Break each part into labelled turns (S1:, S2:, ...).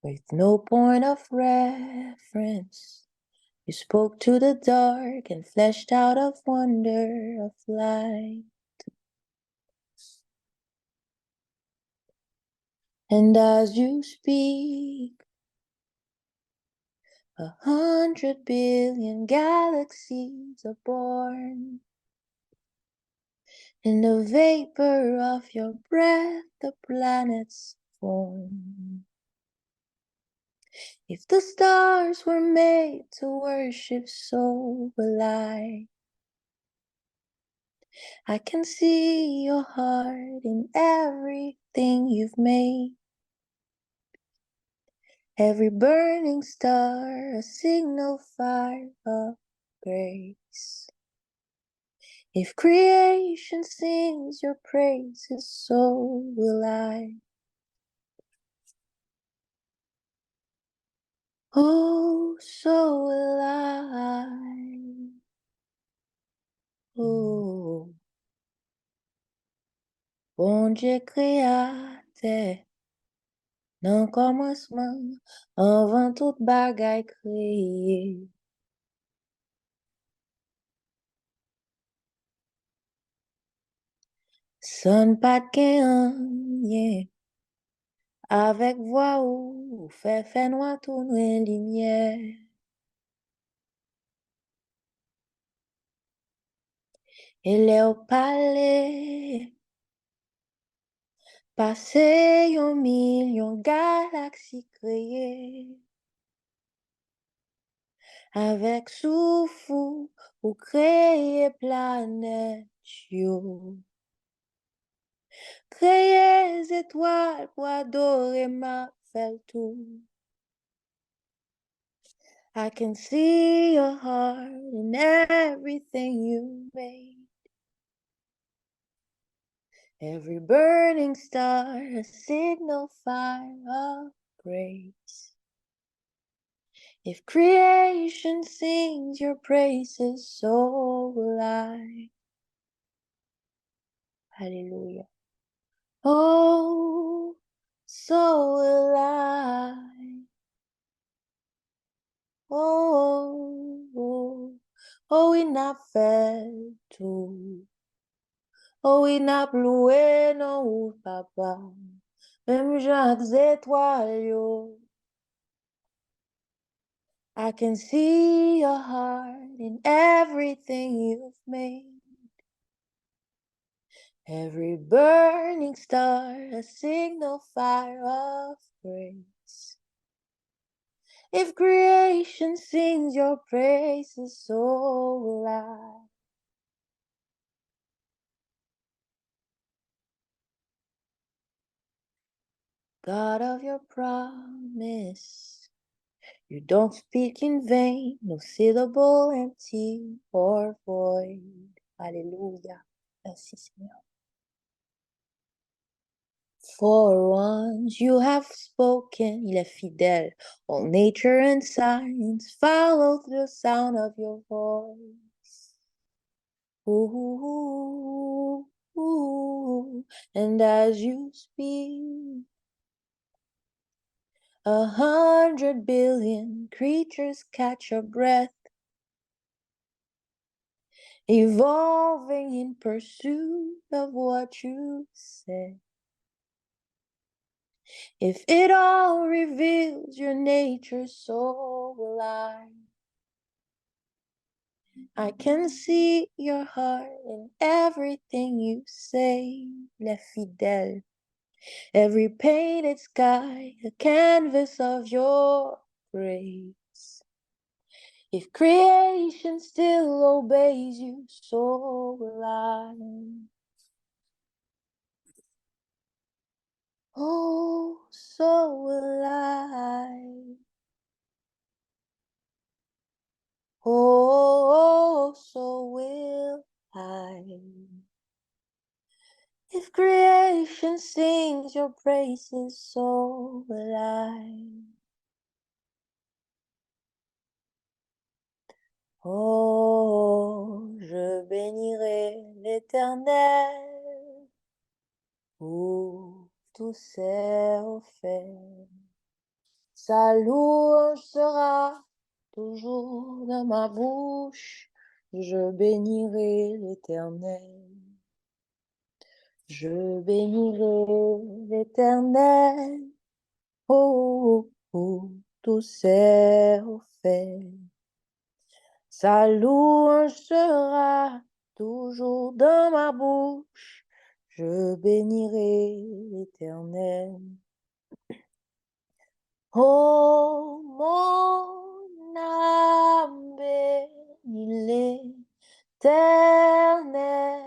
S1: With no point of reference, you spoke to the dark and fleshed out a wonder of light. And as you speak, 100 billion galaxies are born. In the vapor of your breath, the planets form. If the stars were made to worship, so will I. I can see your heart in everything you've made. Every burning star, a signal fire of grace. If creation sings your praises, so will I. Oh, so will I. Oh, bon Dieu créateur, nan commencement, avant toute bagaille créée. Son pas de rien, avec voix ou fait noir tourner lumière. Et est au palais, passé 1 million galaxies créées. Avec souffle ou créer planète, yo. Créer étoiles pour adorer ma fait tout. I can see your heart in everything you made. Every burning star, a signal fire of grace. If creation sings your praises, so will I. Hallelujah. Oh, so will I. Oh, oh, oh, il n'a fait tout. Oh, il n'a ploué, non, papa. Même Jacques étoiles, yo. I can see your heart in everything you've made. Every burning star, a signal fire of grace. If creation sings your praises, so will I. God of your promise, you don't speak in vain, no syllable empty or void. Alléluia. Merci Seigneur. For once you have spoken, il est fidèle. All nature and science follow the sound of your voice. Ooh, ooh, ooh. And as you speak, 100 billion creatures catch your breath, evolving in pursuit of what you said. If it all reveals your nature, so will I. I can see your heart in everything you say, le fidèle. Every painted sky, a canvas of your grace. If creation still obeys you, so will I. Oh, so will I. Oh, so will I. If creation sings your praises, so will I. Oh, je bénirai l'Éternel pour tous ses faits. Sa louange sera toujours dans ma bouche. Je bénirai l'Éternel. Je bénirai l'Éternel. Oh, pour tous ses faits. Sa louange sera toujours dans ma bouche. Je bénirai l'Éternel. Oh, mon âme bénis l'Éternel.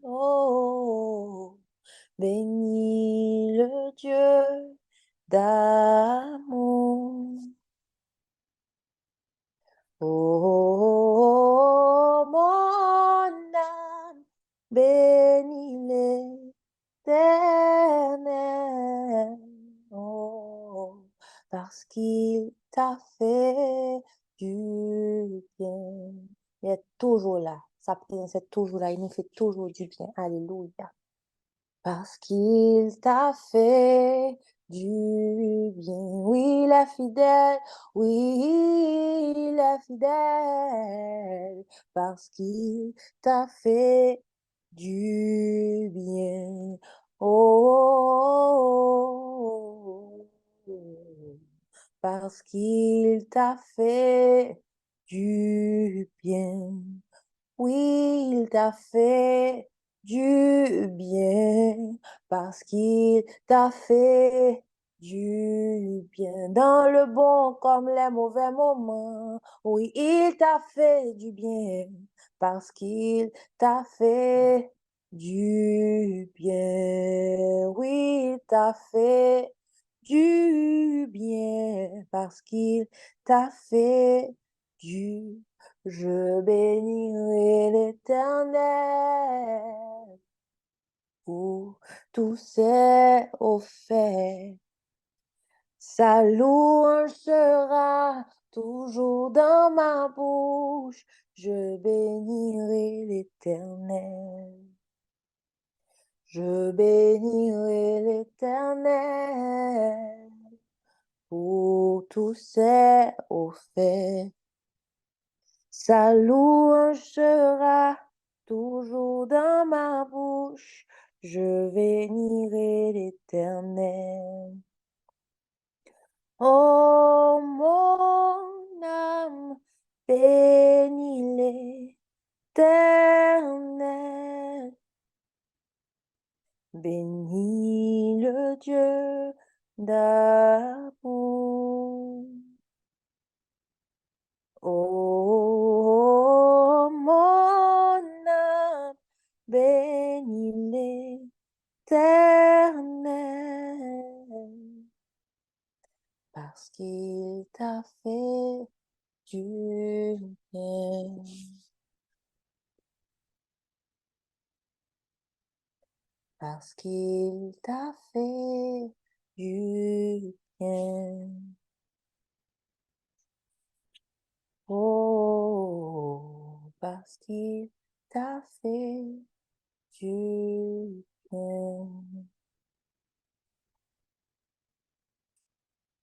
S1: Oh, bénis le Dieu d'amour. Oh, mon âme bénis l'Éternel. Oh, parce qu'il t'a fait du bien. Il est toujours là. Sa présence est toujours là. Il nous fait toujours du bien. Alléluia. Parce qu'il t'a fait du bien. Oui, il est fidèle. Oui, il est fidèle. Parce qu'il t'a fait du bien. Oh, parce qu'il t'a fait du bien. Oui, il t'a fait du bien parce qu'il t'a fait du bien dans le bon comme les mauvais moments. Oui, il t'a fait du bien parce qu'il t'a fait du bien. Oui, il t'a fait du bien parce qu'il t'a fait du je bénirai l'Éternel pour tous ses faits. Sa louange sera toujours dans ma bouche. Je bénirai l'Éternel. Je bénirai l'Éternel pour tous ses faits. Sa louange sera toujours dans ma bouche. Je bénirai l'Éternel. Oh, mon âme, bénis l'Éternel. Bénis le Dieu d'amour. Oh, mon âme, bénis l'Éternel, parce qu'il t'a fait du bien. Parce qu'il t'a fait du bien. Oh, parce qu'il t'a fait du bien.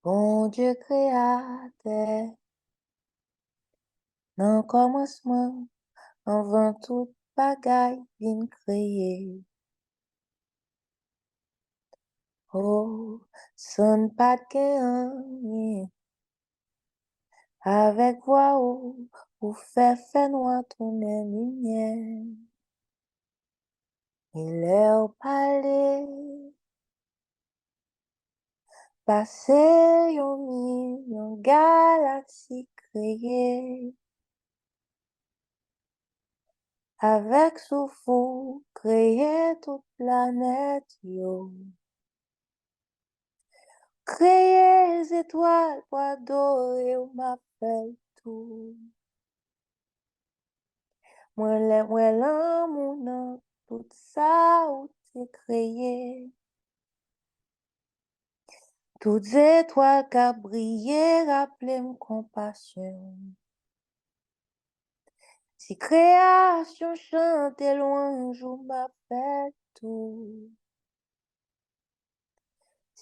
S1: Bon Dieu créateur, dans le commencement, avant toute bagaille vin créer. Oh, son pas de rien, avec voix ou fait noir tourner lumière. Il est au palais, passé yon million galaxie créée. Avec souffle, créer toute planète, yo. Créer les étoiles pour adorer ou m'appelle tout. Moi l'amour nan tout ça ou t'es créé. Toutes étoiles qui brillé, rappelez-moi compassion. Si création chante loin, je m'appelle tout.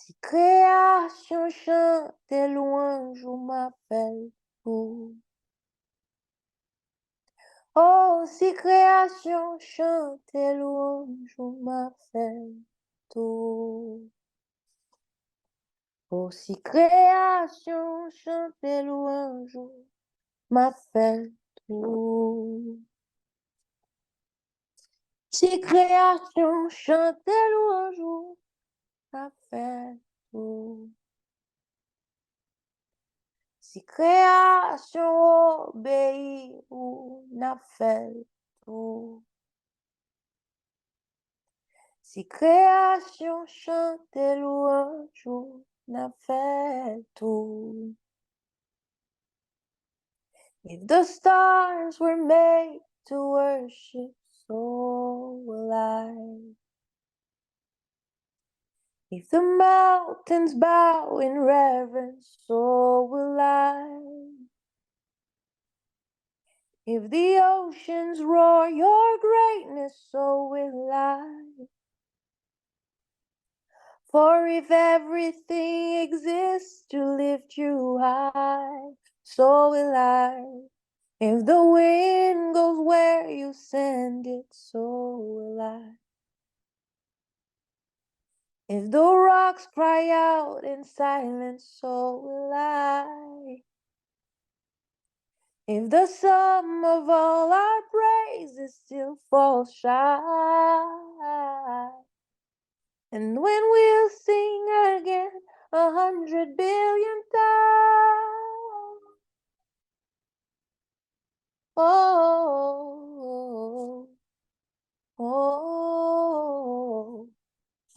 S1: Si création chante tes louanges, ou m'appelle tout. Oh, si création chante tes louanges, ou m'appelle tout. Oh, si création chante tes louanges, ou m'appelle tout. Si création chante tes louanges, ou m'appelle tout. Si création obéit ou n'a fait tout. Si création chante tes louanges ou n'a fait tout. If the stars were made to worship, so will I. If the mountains bow in reverence, so will I. If the oceans roar your greatness, so will I. For if everything exists to lift you high, so will I. If the wind goes where you send it, so will I. If the rocks cry out in silence, so will I. If the sum of all our praises still falls shy, and when we'll sing again 100 billion times, oh, oh,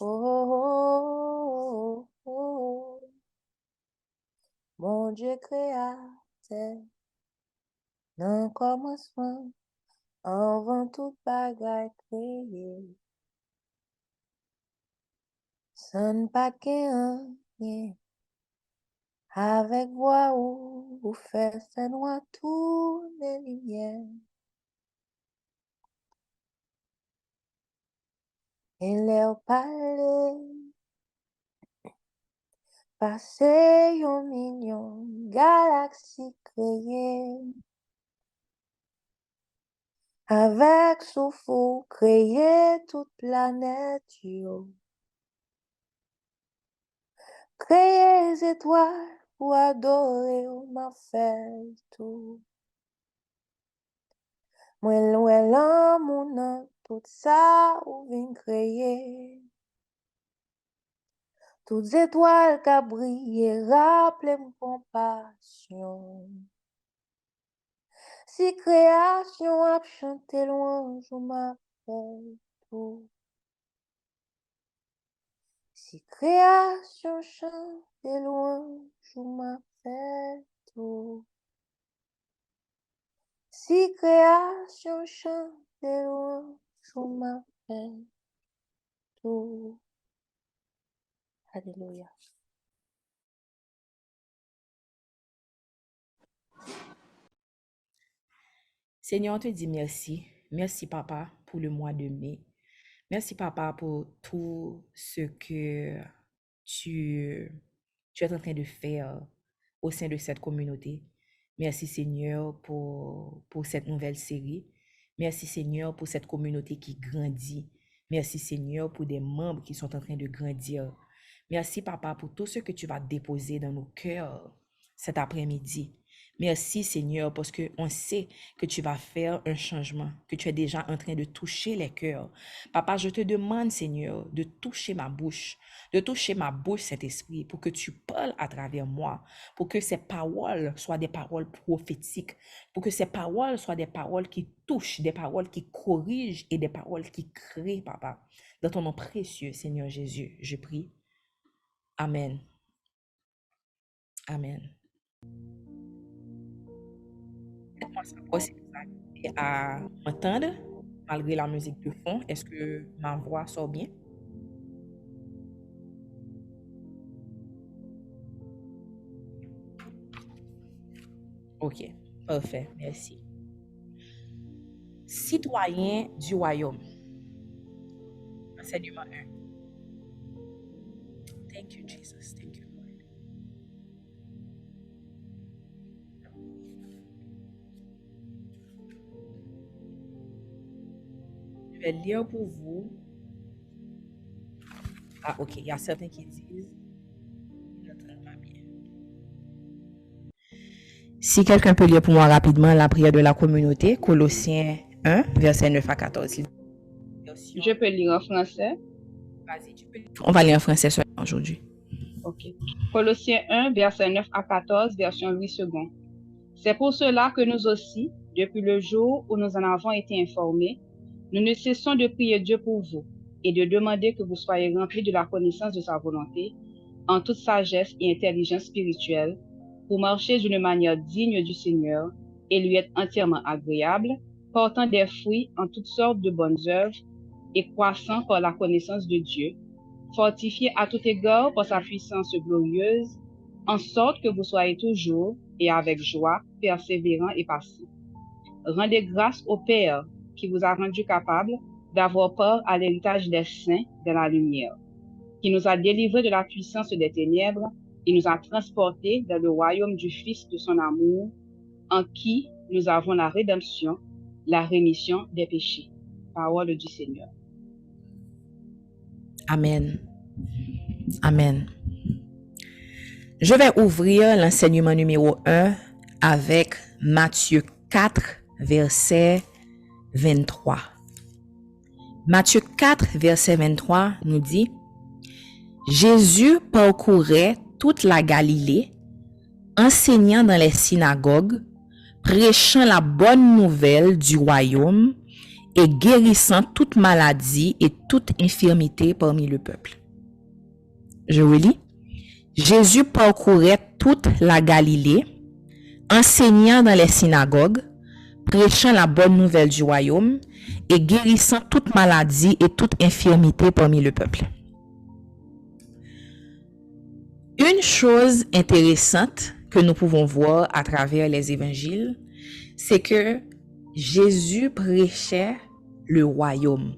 S1: oh, oh, mon Dieu créateur, non commencement, avant toute bagaille créée, sonne pas qu'un rien, avec voix ou fait sa noix tourner lumière. Et leur parler, passer un million galaxies créées, avec souffle créer toute planète, créer les étoiles pour adorer ou m'a fait tout. Moi loin l'amour tout ça ou vient créer. Toutes étoiles qui brillent, rappelez-moi compassion. Si création a chanté loin, je m'appelle tout. Si création chante loin, je m'appelle tout. Si création chante loin, je m'appelle tout. Alléluia.
S2: Seigneur, on te dit merci. Merci, Papa, pour le mois de mai. Merci, Papa, pour tout ce que tu es en train de faire au sein de cette communauté. Merci, Seigneur, pour cette nouvelle série. Merci, Seigneur, pour cette communauté qui grandit. Merci, Seigneur, pour des membres qui sont en train de grandir. Merci, Papa, pour tout ce que tu vas déposer dans nos cœurs cet après-midi. Merci, Seigneur, parce qu'on sait que tu vas faire un changement, que tu es déjà en train de toucher les cœurs. Papa, je te demande, Seigneur, de toucher ma bouche, Saint-Esprit, pour que tu parles à travers moi, pour que ces paroles soient des paroles prophétiques, pour que ces paroles soient des paroles qui touchent, des paroles qui corrigent et des paroles qui créent, Papa. Dans ton nom précieux, Seigneur Jésus, je prie. Amen. Amen. Faites-moi savoir si vous arrivez à m'entendre malgré la musique de fond. Est-ce que ma voix sort bien? Ok, parfait, merci. Citoyen du royaume. Enseignement 1. Thank you, Jesus. Je vais lire pour vous. Ah, ok, il y a certains qui disent. J'entends pas bien. Si quelqu'un peut lire pour moi rapidement la prière de la communauté, Colossiens 1, verset 9 à 14.
S3: Je peux lire en français.
S2: Vas-y, tu peux. On va lire en français seulement aujourd'hui.
S3: Ok. Colossiens 1, verset 9 à 14, version 8 secondes. C'est pour cela que nous aussi, depuis le jour où nous en avons été informés, nous ne cessons de prier Dieu pour vous et de demander que vous soyez remplis de la connaissance de sa volonté, en toute sagesse et intelligence spirituelle, pour marcher d'une manière digne du Seigneur et lui être entièrement agréable, portant des fruits en toutes sortes de bonnes œuvres et croissant par la connaissance de Dieu, fortifié à tout égard par sa puissance glorieuse, en sorte que vous soyez toujours et avec joie, persévérants et patients. Rendez grâce au Père qui vous a rendu capable d'avoir part à l'héritage des saints de la lumière, qui nous a délivrés de la puissance des ténèbres et nous a transportés dans le royaume du Fils de son amour, en qui nous avons la rédemption, la rémission des péchés. Parole du Seigneur.
S2: Amen. Amen. Je vais ouvrir l'enseignement numéro 1 avec Matthieu 4, verset 23. Matthieu 4, verset 23 nous dit: Jésus parcourait toute la Galilée, enseignant dans les synagogues, prêchant la bonne nouvelle du royaume et guérissant toute maladie et toute infirmité parmi le peuple. Je relis. Jésus parcourait toute la Galilée, enseignant dans les synagogues, prêchant la bonne nouvelle du royaume et guérissant toute maladie et toute infirmité parmi le peuple. Une chose intéressante que nous pouvons voir à travers les évangiles, c'est que Jésus prêchait le royaume.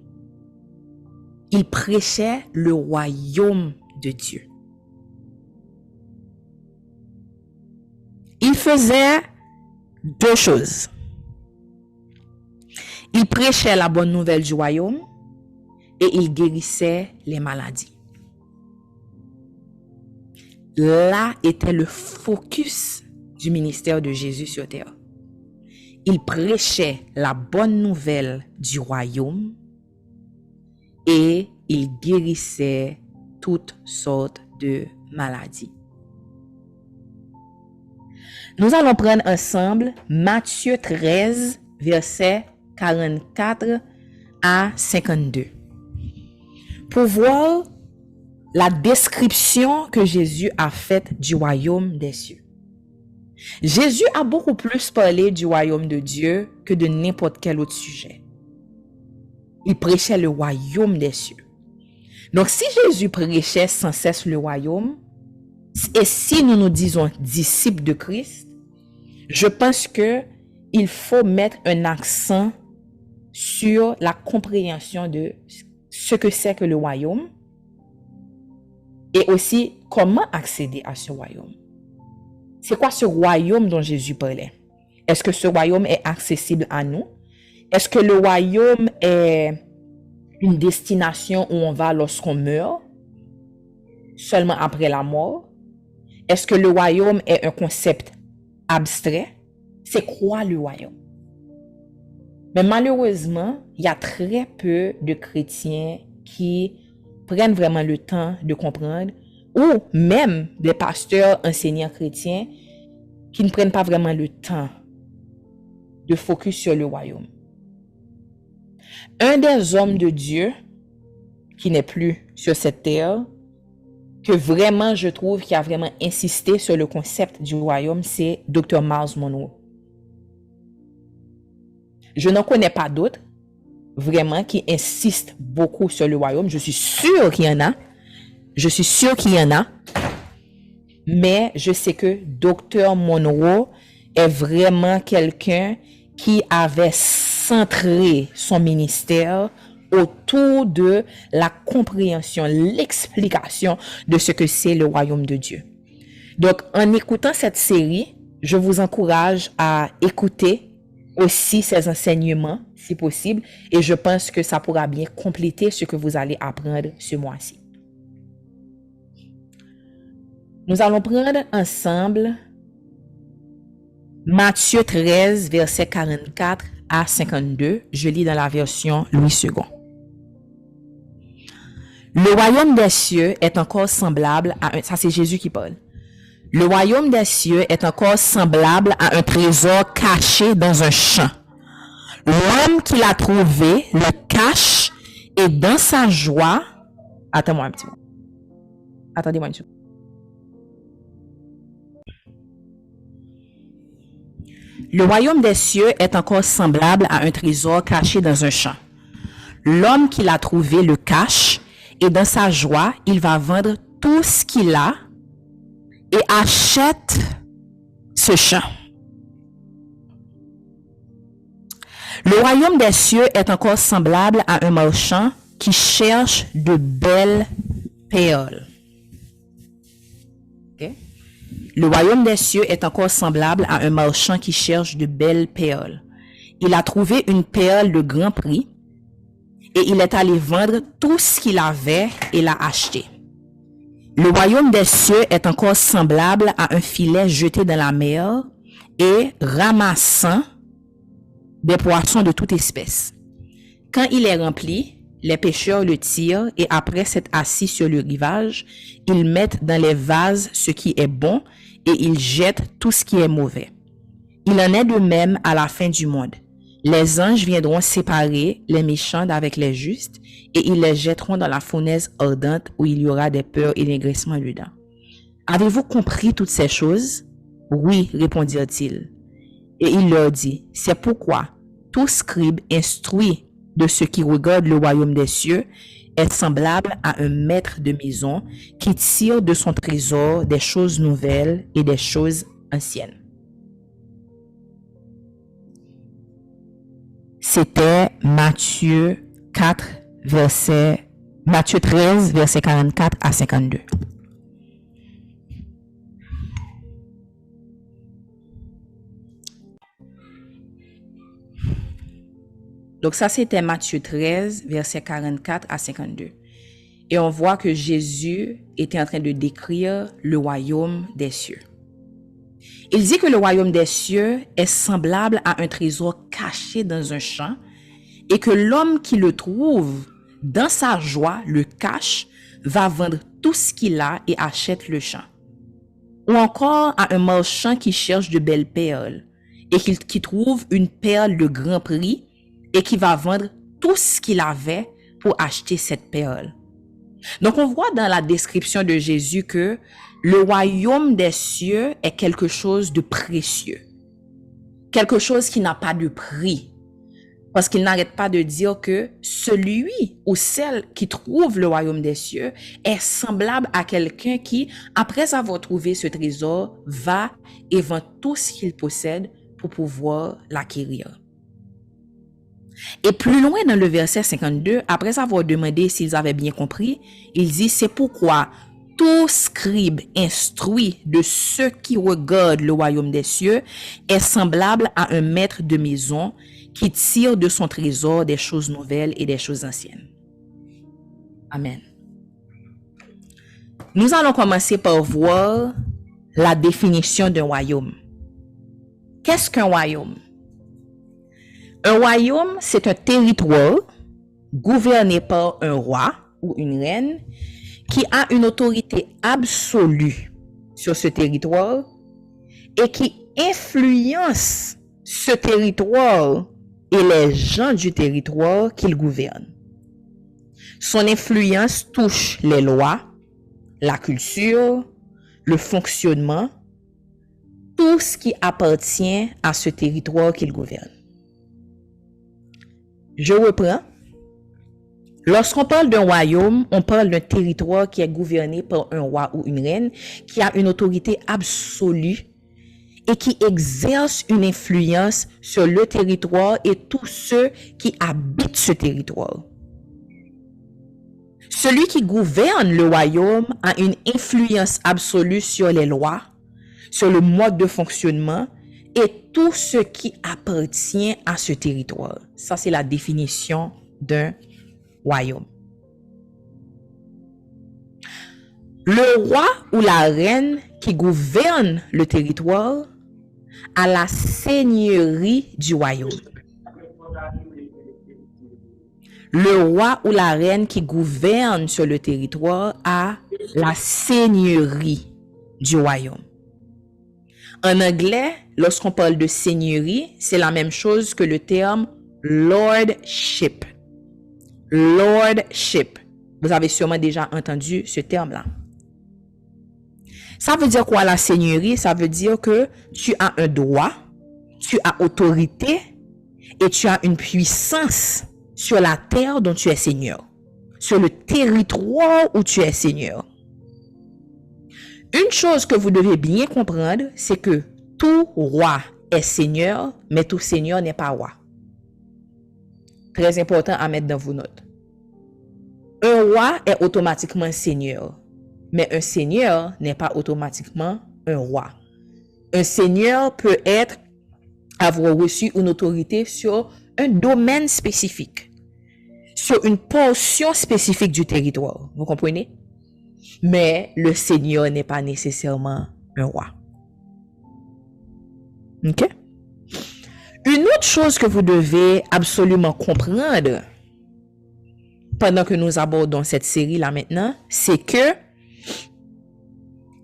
S2: Il prêchait le royaume de Dieu. Il faisait deux choses. Il prêchait la bonne nouvelle du royaume et il guérissait les maladies. Là était le focus du ministère de Jésus sur terre. Il prêchait la bonne nouvelle du royaume et il guérissait toutes sortes de maladies. Nous allons prendre ensemble Matthieu 13, versets 44 à 52, pour voir la description que Jésus a faite du royaume des cieux. Jésus a beaucoup plus parlé du royaume de Dieu que de n'importe quel autre sujet. Il prêchait le royaume des cieux. Donc, si Jésus prêchait sans cesse le royaume, et si nous nous disons disciples de Christ, je pense que il faut mettre un accent sur la compréhension de ce que c'est que le royaume et aussi comment accéder à ce royaume. C'est quoi ce royaume dont Jésus parlait? Est-ce que ce royaume est accessible à nous? Est-ce que le royaume est une destination où on va lorsqu'on meurt, seulement après la mort? Est-ce que le royaume est un concept abstrait? C'est quoi le royaume? Mais malheureusement, il y a très peu de chrétiens qui prennent vraiment le temps de comprendre, ou même des pasteurs enseignants chrétiens qui ne prennent pas vraiment le temps de focus sur le royaume. Un des hommes de Dieu qui n'est plus sur cette terre, que vraiment je trouve qui a vraiment insisté sur le concept du royaume, c'est Dr. Myles Munroe. Je n'en connais pas d'autres vraiment qui insistent beaucoup sur le royaume. Je suis sûre qu'il y en a. Mais je sais que Dr. Munroe est vraiment quelqu'un qui avait centré son ministère autour de la compréhension, l'explication de ce que c'est le royaume de Dieu. Donc, en écoutant cette série, je vous encourage à écouter aussi ces enseignements, si possible, et je pense que ça pourra bien compléter ce que vous allez apprendre ce mois-ci. Nous allons prendre ensemble Matthieu 13, versets 44 à 52. Je lis dans la version Louis II. Le royaume des cieux est encore semblable à un... Ça, c'est Jésus qui parle. Le royaume des cieux est encore semblable à un trésor caché dans un champ. L'homme qui l'a trouvé le cache et dans sa joie... Attends-moi un petit peu. Attendez-moi une seconde. Le royaume des cieux est encore semblable à un trésor caché dans un champ. L'homme qui l'a trouvé le cache et dans sa joie, il va vendre tout ce qu'il a et achète ce champ. Le royaume des cieux est encore semblable à un marchand qui cherche de belles perles. Okay? Le royaume des cieux est encore semblable à un marchand qui cherche de belles perles. Il a trouvé une perle de grand prix et il est allé vendre tout ce qu'il avait et l'a acheté. Le royaume des cieux est encore semblable à un filet jeté dans la mer et ramassant des poissons de toute espèce. Quand il est rempli, les pêcheurs le tirent et après s'être assis sur le rivage, ils mettent dans les vases ce qui est bon et ils jettent tout ce qui est mauvais. Il en est de même à la fin du monde. Les anges viendront séparer les méchants d'avec les justes et ils les jetteront dans la fournaise ardente où il y aura des peurs et des graissements dedans. Avez-vous compris toutes ces choses? Oui, répondirent-ils. Et il leur dit, c'est pourquoi tout scribe instruit de ce qui regarde le royaume des cieux est semblable à un maître de maison qui tire de son trésor des choses nouvelles et des choses anciennes. C'était Matthieu 13, versets 44 à 52. Donc ça, c'était Matthieu 13, versets 44 à 52. Et on voit que Jésus était en train de décrire le royaume des cieux. Il dit que le royaume des cieux est semblable à un trésor caché dans un champ et que l'homme qui le trouve dans sa joie, le cache, va vendre tout ce qu'il a et achète le champ. Ou encore à un marchand qui cherche de belles perles et qui trouve une perle de grand prix et qui va vendre tout ce qu'il avait pour acheter cette perle. Donc, on voit dans la description de Jésus que le royaume des cieux est quelque chose de précieux. Quelque chose qui n'a pas de prix. Parce qu'il n'arrête pas de dire que celui ou celle qui trouve le royaume des cieux est semblable à quelqu'un qui, après avoir trouvé ce trésor, va et vend tout ce qu'il possède pour pouvoir l'acquérir. Et plus loin dans le verset 52, après avoir demandé s'ils avaient bien compris, il dit, c'est pourquoi tout scribe instruit de ceux qui regardent le royaume des cieux est semblable à un maître de maison qui tire de son trésor des choses nouvelles et des choses anciennes. Amen. Nous allons commencer par voir la définition d'un royaume. Qu'est-ce qu'un royaume? Un royaume, c'est un territoire gouverné par un roi ou une reine qui a une autorité absolue sur ce territoire et qui influence ce territoire et les gens du territoire qu'il gouverne. Son influence touche les lois, la culture, le fonctionnement, tout ce qui appartient à ce territoire qu'il gouverne. Je reprends. Lorsqu'on parle d'un royaume, on parle d'un territoire qui est gouverné par un roi ou une reine qui a une autorité absolue et qui exerce une influence sur le territoire et tous ceux qui habitent ce territoire. Celui qui gouverne le royaume a une influence absolue sur les lois, sur le mode de fonctionnement et tout ce qui appartient à ce territoire. Ça, c'est la définition d'un royaume. Le roi ou la reine qui gouverne le territoire a la seigneurie du royaume. Le roi ou la reine qui gouverne sur le territoire a la seigneurie du royaume. En anglais, lorsqu'on parle de seigneurie, c'est la même chose que le terme lordship. Lordship. Vous avez sûrement déjà entendu ce terme-là. Ça veut dire quoi la seigneurie? Ça veut dire que tu as un droit, tu as autorité et tu as une puissance sur la terre dont tu es seigneur, sur le territoire où tu es seigneur. Une chose que vous devez bien comprendre, c'est que tout roi est seigneur, mais tout seigneur n'est pas roi. Très important à mettre dans vos notes. Un roi est automatiquement seigneur, mais un seigneur n'est pas automatiquement un roi. Un seigneur peut avoir reçu une autorité sur un domaine spécifique, sur une portion spécifique du territoire. Vous comprenez? Mais le seigneur n'est pas nécessairement un roi. Ok? Une autre chose que vous devez absolument comprendre pendant que nous abordons cette série là maintenant, c'est que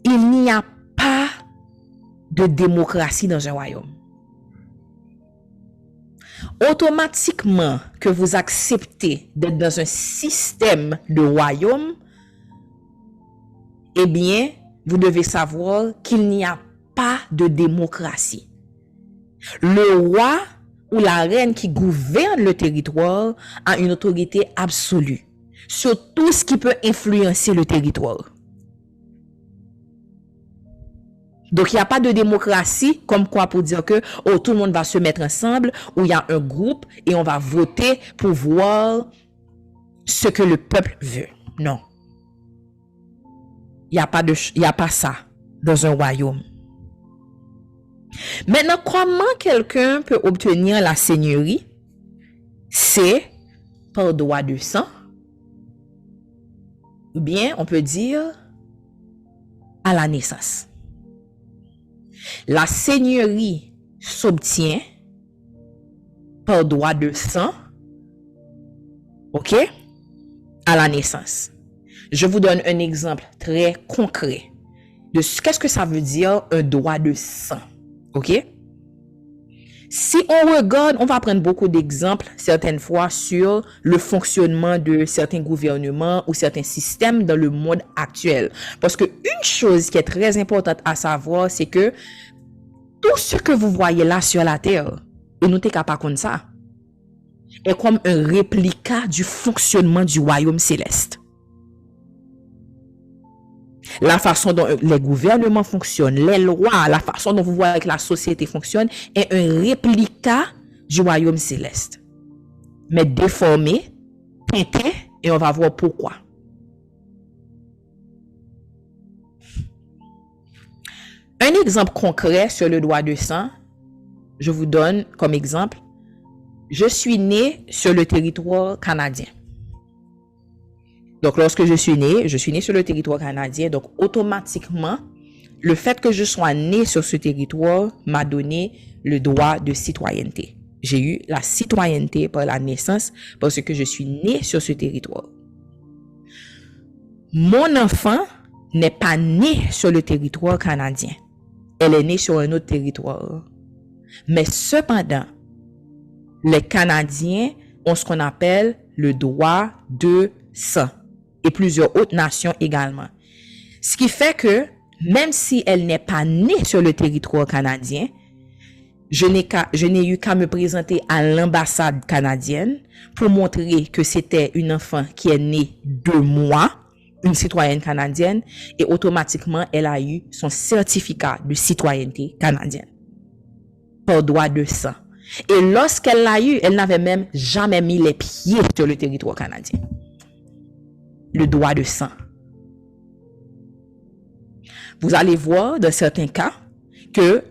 S2: il n'y a pas de démocratie dans un royaume. Automatiquement que vous acceptez d'être dans un système de royaume, eh bien, vous devez savoir qu'il n'y a pas de démocratie. Le roi ou la reine qui gouverne le territoire a une autorité absolue sur tout ce qui peut influencer le territoire. Donc, il n'y a pas de démocratie comme quoi pour dire que tout le monde va se mettre ensemble ou il y a un groupe et on va voter pour voir ce que le peuple veut. Non. Il n'y a pas ça dans un royaume. Maintenant, comment quelqu'un peut obtenir la seigneurie? C'est par droit de sang. Ou bien, on peut dire à la naissance. La seigneurie s'obtient par droit de sang, ok, à la naissance. Je vous donne un exemple très concret de qu'est-ce que ça veut dire un droit de sang, ok? Si on regarde, on va prendre beaucoup d'exemples certaines fois sur le fonctionnement de certains gouvernements ou certains systèmes dans le monde actuel. Parce que une chose qui est très importante à savoir, c'est que tout ce que vous voyez là sur la terre, et nous t'es capable comme ça, est comme un réplica du fonctionnement du royaume céleste. La façon dont les gouvernements fonctionnent, les lois, la façon dont vous voyez que la société fonctionne est un réplica du royaume céleste. Mais déformé, teinté, et on va voir pourquoi. Un exemple concret sur le droit de sang, je vous donne comme exemple, je suis né sur le territoire canadien. Donc, lorsque je suis né sur le territoire canadien. Donc, automatiquement, le fait que je sois né sur ce territoire m'a donné le droit de citoyenneté. J'ai eu la citoyenneté par la naissance parce que je suis né sur ce territoire. Mon enfant n'est pas né sur le territoire canadien. Elle est née sur un autre territoire. Mais cependant, les Canadiens ont ce qu'on appelle le droit de sang. Et plusieurs autres nations également. Ce qui fait que, même si elle n'est pas née sur le territoire canadien, je n'ai eu qu'à me présenter à l'ambassade canadienne pour montrer que c'était une enfant qui est née de moi, une citoyenne canadienne, et automatiquement, elle a eu son certificat de citoyenneté canadienne par droit de sang. Et lorsqu'elle l'a eu, elle n'avait même jamais mis les pieds sur le territoire canadien. Le droit de sang. Vous allez voir dans certains cas que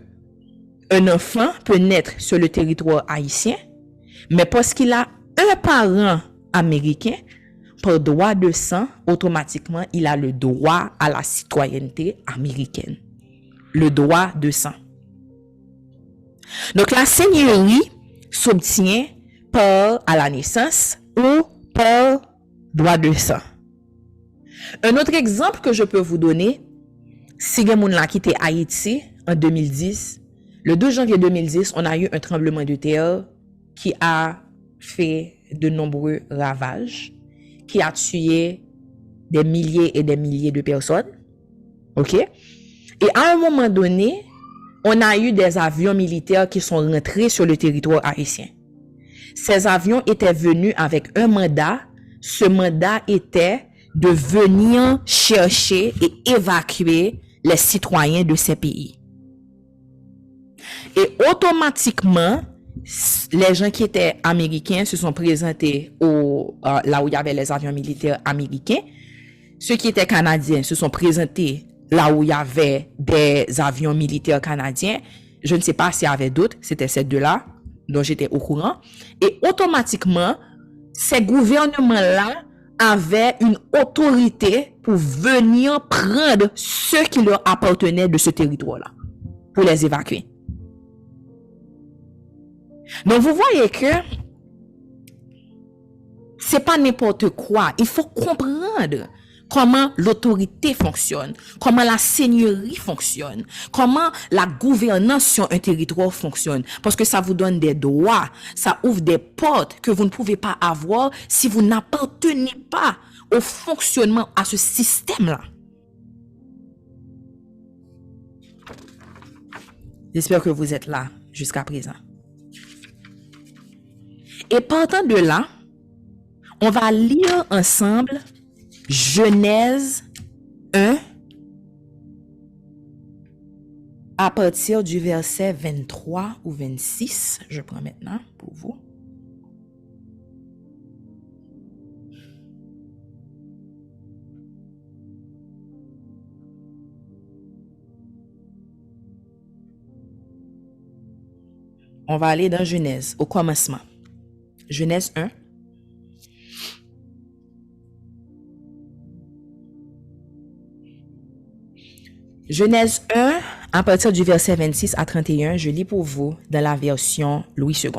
S2: un enfant peut naître sur le territoire haïtien, mais parce qu'il a un parent américain, par droit de sang, automatiquement, il a le droit à la citoyenneté américaine. Le droit de sang. Donc, la seigneurie s'obtient à la naissance ou par droit de sang. Un autre exemple que je peux vous donner, si quelqu'un a quitté Haïti en 2010, le 12 janvier 2010, on a eu un tremblement de terre qui a fait de nombreux ravages, qui a tué des milliers et des milliers de personnes. OK? Et à un moment donné, on a eu des avions militaires qui sont rentrés sur le territoire haïtien. Ces avions étaient venus avec un mandat. Ce mandat était de venir chercher et évacuer les citoyens de ces pays. Et automatiquement, les gens qui étaient américains se sont présentés là où il y avait les avions militaires américains. Ceux qui étaient canadiens se sont présentés là où il y avait des avions militaires canadiens. Je ne sais pas s'il y avait d'autres, c'était ces deux-là dont j'étais au courant. Et automatiquement, ces gouvernements-là avaient une autorité pour venir prendre ceux qui leur appartenaient de ce territoire-là, pour les évacuer. Donc, vous voyez que c'est pas n'importe quoi. Il faut comprendre comment l'autorité fonctionne, comment la seigneurie fonctionne, comment la gouvernance sur un territoire fonctionne. Parce que ça vous donne des droits, ça ouvre des portes que vous ne pouvez pas avoir si vous n'appartenez pas au fonctionnement, à ce système-là. J'espère que vous êtes là jusqu'à présent. Et partant de là, on va lire ensemble Genèse 1 à partir du verset 23 ou 26. Je prends maintenant pour vous. On va aller dans Genèse, au commencement. Genèse 1. Genèse 1, à partir du verset 26 à 31, je lis pour vous dans la version Louis II.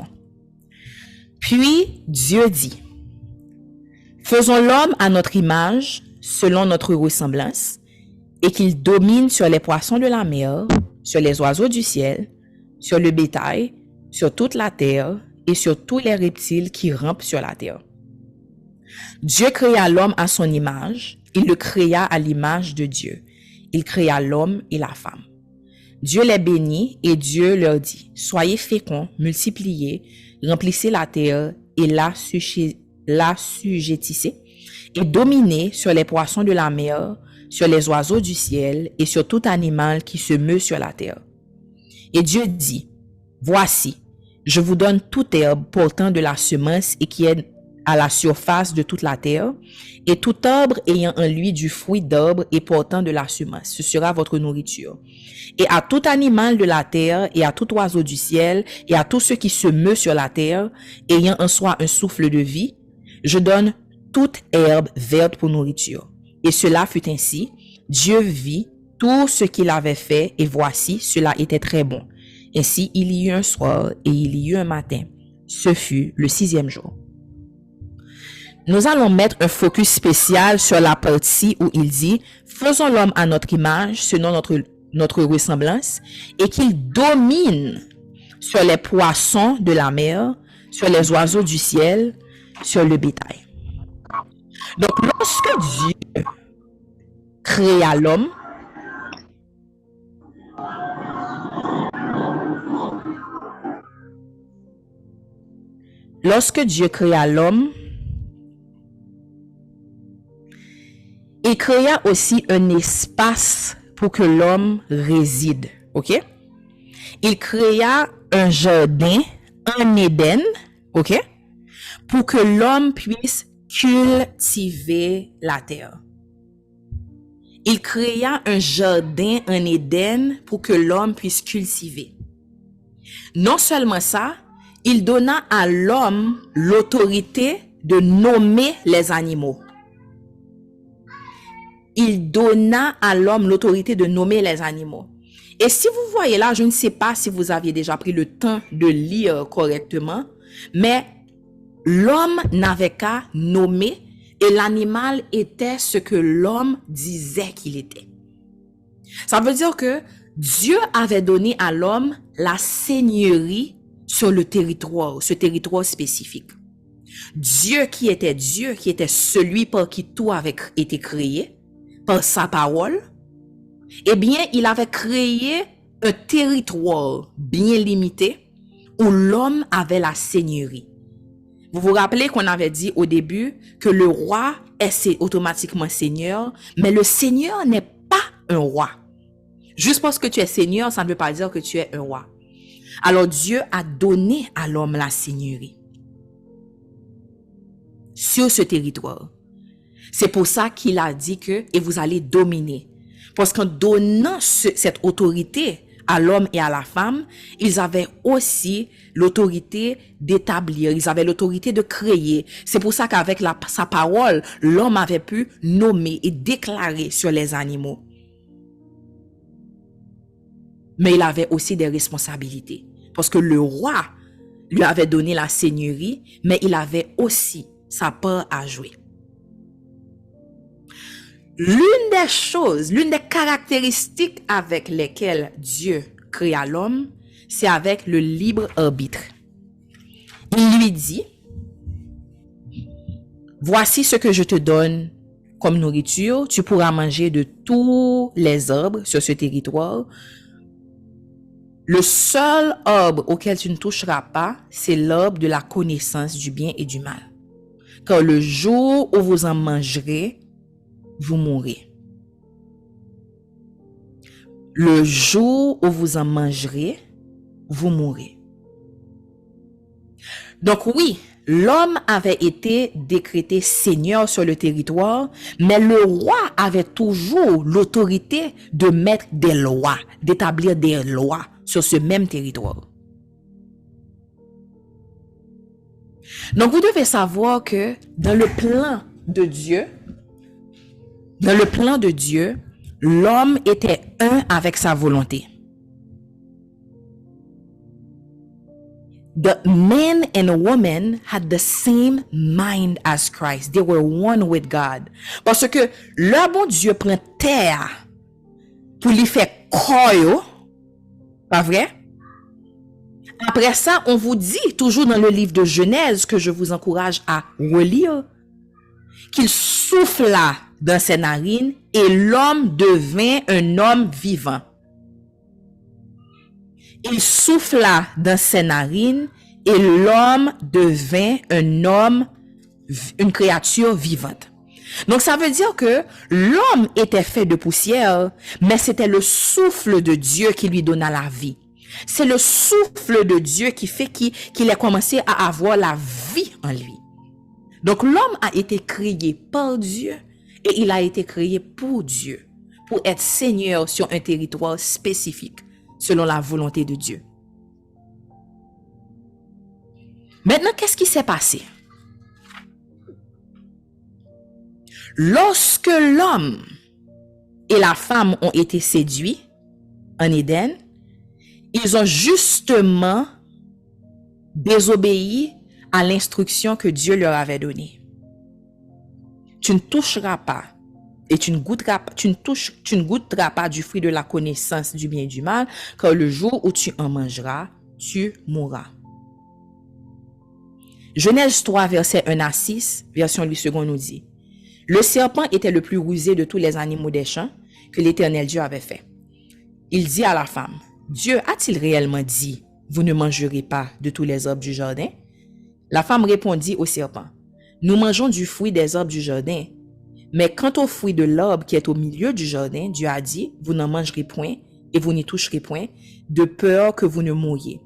S2: Puis Dieu dit, faisons l'homme à notre image, selon notre ressemblance, et qu'il domine sur les poissons de la mer, sur les oiseaux du ciel, sur le bétail, sur toute la terre, et sur tous les reptiles qui rampent sur la terre. Dieu créa l'homme à son image, il le créa à l'image de Dieu. Il créa l'homme et la femme. Dieu les bénit et Dieu leur dit, soyez féconds, multipliez, remplissez la terre et l'assujettissez et dominez sur les poissons de la mer, sur les oiseaux du ciel et sur tout animal qui se meut sur la terre. Et Dieu dit, voici, je vous donne toute herbe portant de la semence et qui est à la surface de toute la terre, et tout arbre ayant en lui du fruit d'arbre et portant de la semence, ce sera votre nourriture. Et à tout animal de la terre, et à tout oiseau du ciel, et à tout ce qui se meut sur la terre, ayant en soi un souffle de vie, je donne toute herbe verte pour nourriture. Et cela fut ainsi. Dieu vit tout ce qu'il avait fait, et voici, cela était très bon. Ainsi, il y eut un soir, et il y eut un matin. Ce fut le 6e jour. Nous allons mettre un focus spécial sur la partie où il dit « Faisons l'homme à notre image, selon notre ressemblance, et qu'il domine sur les poissons de la mer, sur les oiseaux du ciel, sur le bétail. » Donc, lorsque Dieu créa l'homme, il créa aussi un espace pour que l'homme réside, ok? Il créa un jardin, un Éden, ok? Pour que l'homme puisse cultiver la terre. Il créa un jardin, un Éden, pour que l'homme puisse cultiver. Non seulement ça, il donna à l'homme l'autorité de nommer les animaux. Il donna à l'homme l'autorité de nommer les animaux. Et si vous voyez là, je ne sais pas si vous aviez déjà pris le temps de lire correctement, mais l'homme n'avait qu'à nommer et l'animal était ce que l'homme disait qu'il était. Ça veut dire que Dieu avait donné à l'homme la seigneurie sur le territoire, ce territoire spécifique. Dieu, qui était celui par qui tout avait été créé, par sa parole, eh bien, il avait créé un territoire bien limité où l'homme avait la seigneurie. Vous vous rappelez qu'on avait dit au début que le roi est automatiquement seigneur, mais le seigneur n'est pas un roi. Juste parce que tu es seigneur, ça ne veut pas dire que tu es un roi. Alors Dieu a donné à l'homme la seigneurie sur ce territoire. C'est pour ça qu'il a dit que et vous allez dominer. Parce qu'en donnant cette autorité à l'homme et à la femme, ils avaient aussi l'autorité d'établir, ils avaient l'autorité de créer. C'est pour ça qu'avec sa parole, l'homme avait pu nommer et déclarer sur les animaux. Mais il avait aussi des responsabilités. Parce que le roi lui avait donné la seigneurie, mais il avait aussi sa part à jouer. L'une des caractéristiques avec lesquelles Dieu créa l'homme, c'est avec le libre arbitre. Il lui dit, voici ce que je te donne comme nourriture, tu pourras manger de tous les arbres sur ce territoire. Le seul arbre auquel tu ne toucheras pas, c'est l'arbre de la connaissance du bien et du mal. Car le jour où vous en mangerez, vous mourrez. Le jour où vous en mangerez, vous mourrez. Donc oui, l'homme avait été décrété seigneur sur le territoire, mais le roi avait toujours l'autorité de mettre des lois, d'établir des lois sur ce même territoire. Donc vous devez savoir que dans le plan de Dieu, l'homme était un avec sa volonté. The man and woman had the same mind as Christ. They were one with God. Parce que le bon Dieu prend terre pour lui faire croire, pas vrai? Après ça, on vous dit, toujours dans le livre de Genèse, que je vous encourage à relire, qu'il souffla dans ses narines et l'homme devint un homme vivant. Il souffla dans ses narines et l'homme devint un homme, une créature vivante. Donc ça veut dire que l'homme était fait de poussière, mais c'était le souffle de Dieu qui lui donna la vie. C'est le souffle de Dieu qui fait qu'il a commencé à avoir la vie en lui. Donc l'homme a été créé par Dieu et il a été créé pour Dieu, pour être seigneur sur un territoire spécifique, selon la volonté de Dieu. Maintenant, qu'est-ce qui s'est passé? Lorsque l'homme et la femme ont été séduits en Éden, ils ont justement désobéi à l'instruction que Dieu leur avait donnée. Tu ne toucheras pas et tu ne goûteras pas du fruit de la connaissance du bien et du mal, car le jour où tu en mangeras, tu mourras. Genèse 3, versets 1 à 6, version Louis II nous dit, le serpent était le plus rusé de tous les animaux des champs que l'Éternel Dieu avait fait. Il dit à la femme, Dieu a-t-il réellement dit, vous ne mangerez pas de tous les arbres du jardin? La femme répondit au serpent, nous mangeons du fruit des arbres du jardin, mais quant au fruit de l'arbre qui est au milieu du jardin, Dieu a dit, vous n'en mangerez point et vous n'y toucherez point, de peur que vous ne mouriez.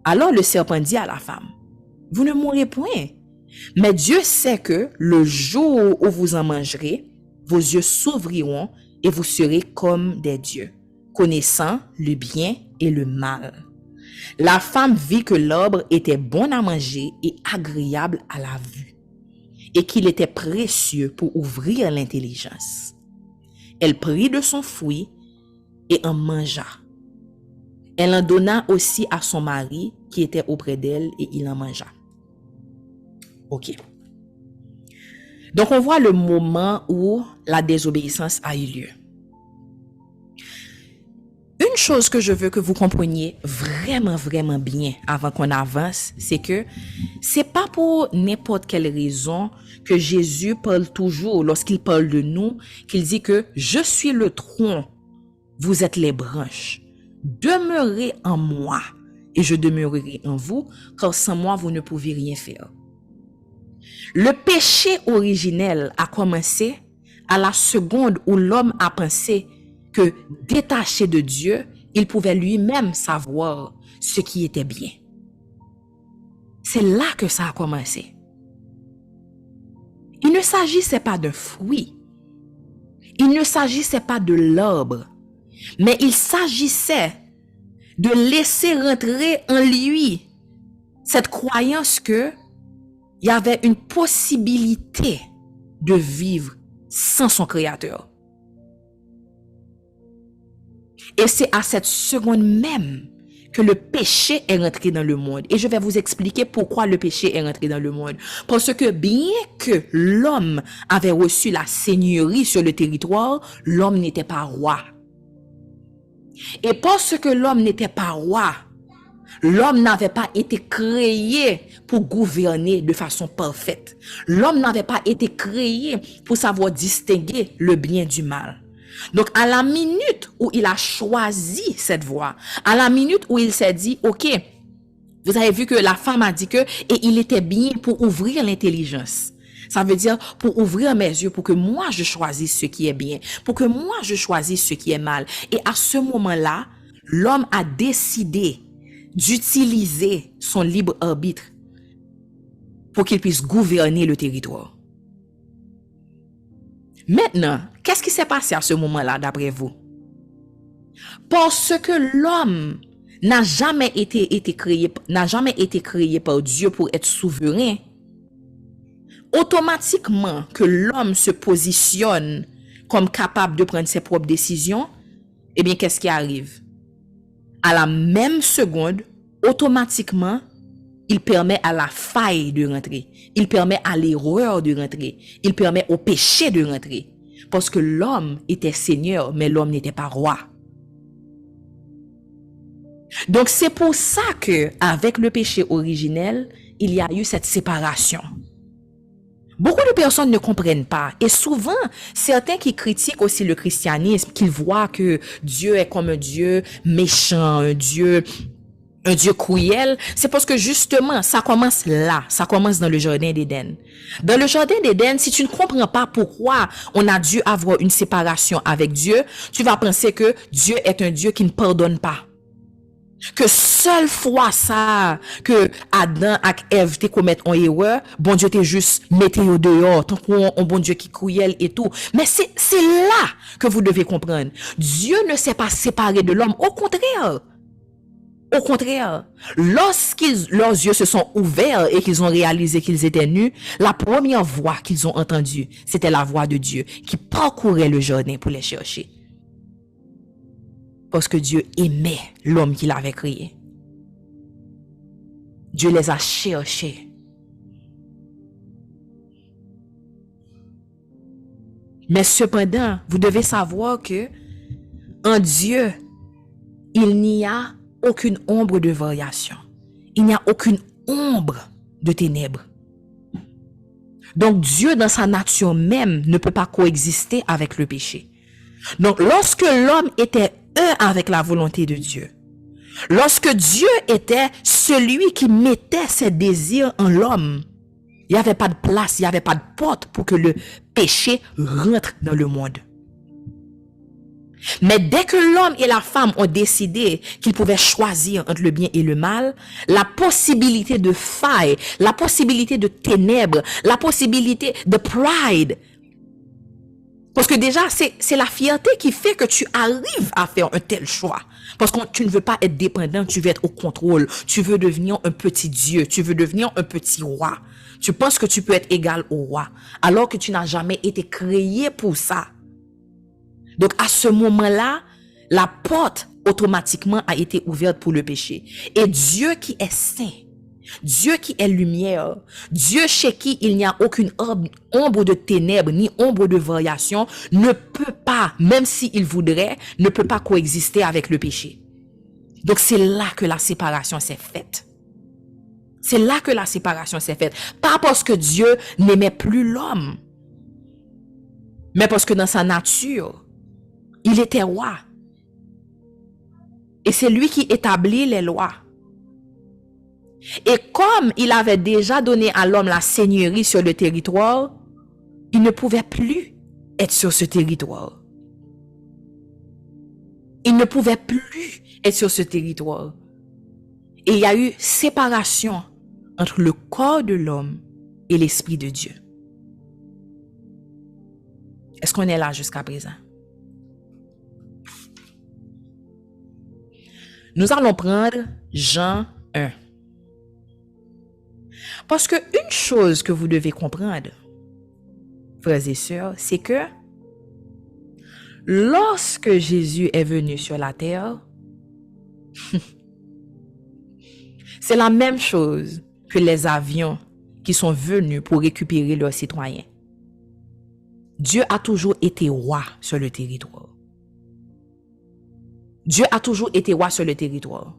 S2: Alors le serpent dit à la femme, vous ne mourrez point, mais Dieu sait que le jour où vous en mangerez, vos yeux s'ouvriront et vous serez comme des dieux, connaissant le bien et le mal. La femme vit que l'arbre était bon à manger et agréable à la vue, et qu'il était précieux pour ouvrir l'intelligence. Elle prit de son fruit et en mangea. Elle en donna aussi à son mari qui était auprès d'elle et il en mangea. Ok. Donc on voit le moment où la désobéissance a eu lieu. Une chose que je veux que vous compreniez vraiment bien avant qu'on avance, c'est que c'est pas pour n'importe quelle raison que Jésus parle toujours, lorsqu'il parle de nous, qu'il dit que je suis le tronc, vous êtes les branches. Demeurez en moi et je demeurerai en vous, car sans moi vous ne pouvez rien faire. Le péché originel a commencé à la seconde où l'homme a pensé que détaché de Dieu, il pouvait lui-même savoir ce qui était bien. C'est là que ça a commencé. Il ne s'agissait pas d'un fruit. Il ne s'agissait pas de l'arbre. Mais il s'agissait de laisser rentrer en lui cette croyance que il y avait une possibilité de vivre sans son Créateur. Et c'est à cette seconde même que le péché est rentré dans le monde. Et je vais vous expliquer pourquoi le péché est rentré dans le monde. Parce que bien que l'homme avait reçu la seigneurie sur le territoire, l'homme n'était pas roi. Et parce que l'homme n'était pas roi, l'homme n'avait pas été créé pour gouverner de façon parfaite. L'homme n'avait pas été créé pour savoir distinguer le bien du mal. Donc, à la minute où il a choisi cette voie, à la minute où il s'est dit, OK, vous avez vu que la femme a dit que, et il était bien pour ouvrir l'intelligence. Ça veut dire pour ouvrir mes yeux, pour que moi je choisisse ce qui est bien, pour que moi je choisisse ce qui est mal. Et à ce moment-là, l'homme a décidé d'utiliser son libre arbitre pour qu'il puisse gouverner le territoire. Maintenant, qu'est-ce qui s'est passé à ce moment-là, d'après vous? Parce que l'homme n'a jamais été créé par Dieu pour être souverain, automatiquement que l'homme se positionne comme capable de prendre ses propres décisions, eh bien, qu'est-ce qui arrive? À la même seconde, automatiquement, il permet à la faille de rentrer. Il permet à l'erreur de rentrer. Il permet au péché de rentrer. Parce que l'homme était seigneur, mais l'homme n'était pas roi. Donc c'est pour ça que, avec le péché originel, il y a eu cette séparation. Beaucoup de personnes ne comprennent pas. Et souvent, certains qui critiquent aussi le christianisme, qu'ils voient que Dieu est comme un Dieu méchant, un Dieu cruel, c'est parce que justement, ça commence là, ça commence dans le jardin d'Éden. Dans le jardin d'Éden, si tu ne comprends pas pourquoi on a dû avoir une séparation avec Dieu, tu vas penser que Dieu est un Dieu qui ne pardonne pas. Que seule fois ça, que Adam et Ève te commettent en erreur, bon Dieu te juste mettez au dehors, tant qu'on un bon Dieu qui cruel et tout. Mais c'est là que vous devez comprendre. Dieu ne s'est pas séparé de l'homme, au contraire. Au contraire, leurs yeux se sont ouverts et qu'ils ont réalisé qu'ils étaient nus, la première voix qu'ils ont entendue, c'était la voix de Dieu qui parcourait le jardin pour les chercher. Parce que Dieu aimait l'homme qu'il avait créé. Dieu les a cherchés. Mais cependant, vous devez savoir que en Dieu, il n'y a aucune ombre de variation. Il n'y a aucune ombre de ténèbres. Donc Dieu, dans sa nature même, ne peut pas coexister avec le péché. Donc lorsque l'homme était un avec la volonté de Dieu, lorsque Dieu était celui qui mettait ses désirs en l'homme, il n'y avait pas de place, il n'y avait pas de porte pour que le péché rentre dans le monde. Mais dès que l'homme et la femme ont décidé qu'ils pouvaient choisir entre le bien et le mal, la possibilité de faille, la possibilité de ténèbres, la possibilité de pride. Parce que déjà, c'est la fierté qui fait que tu arrives à faire un tel choix. Parce que tu ne veux pas être dépendant, tu veux être au contrôle. Tu veux devenir un petit Dieu, tu veux devenir un petit roi. Tu penses que tu peux être égal au roi, alors que tu n'as jamais été créé pour ça. Donc à ce moment-là, la porte automatiquement a été ouverte pour le péché. Et Dieu qui est saint, Dieu qui est lumière, Dieu chez qui il n'y a aucune ombre de ténèbres ni ombre de variation, ne peut pas, même s'il voudrait, ne peut pas coexister avec le péché. Donc c'est là que la séparation s'est faite. C'est là que la séparation s'est faite. Pas parce que Dieu n'aimait plus l'homme, mais parce que dans sa nature, il était roi. Et c'est lui qui établit les lois. Et comme il avait déjà donné à l'homme la seigneurie sur le territoire, il ne pouvait plus être sur ce territoire. Il ne pouvait plus être sur ce territoire. Et il y a eu séparation entre le corps de l'homme et l'Esprit de Dieu. Est-ce qu'on est là jusqu'à présent? Nous allons prendre Jean 1. Parce que une chose que vous devez comprendre, frères et sœurs, c'est que lorsque Jésus est venu sur la terre, c'est la même chose que les avions qui sont venus pour récupérer leurs citoyens. Dieu a toujours été roi sur le territoire. Dieu a toujours été roi sur le territoire.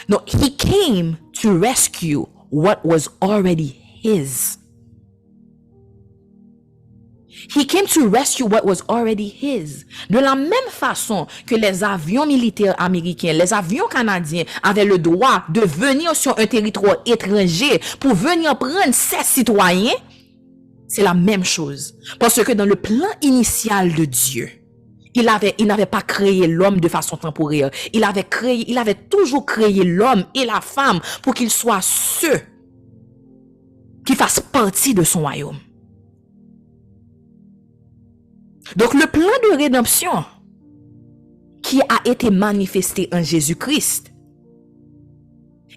S2: No, he came to rescue what was already his. He came to rescue what was already his. De la même façon que les avions militaires américains, les avions canadiens avaient le droit de venir sur un territoire étranger pour venir prendre ses citoyens, c'est la même chose. Parce que dans le plan initial de Dieu, il n'avait pas créé l'homme de façon temporaire. Il avait toujours créé l'homme et la femme pour qu'ils soient ceux qui fassent partie de son royaume. Donc le plan de rédemption qui a été manifesté en Jésus-Christ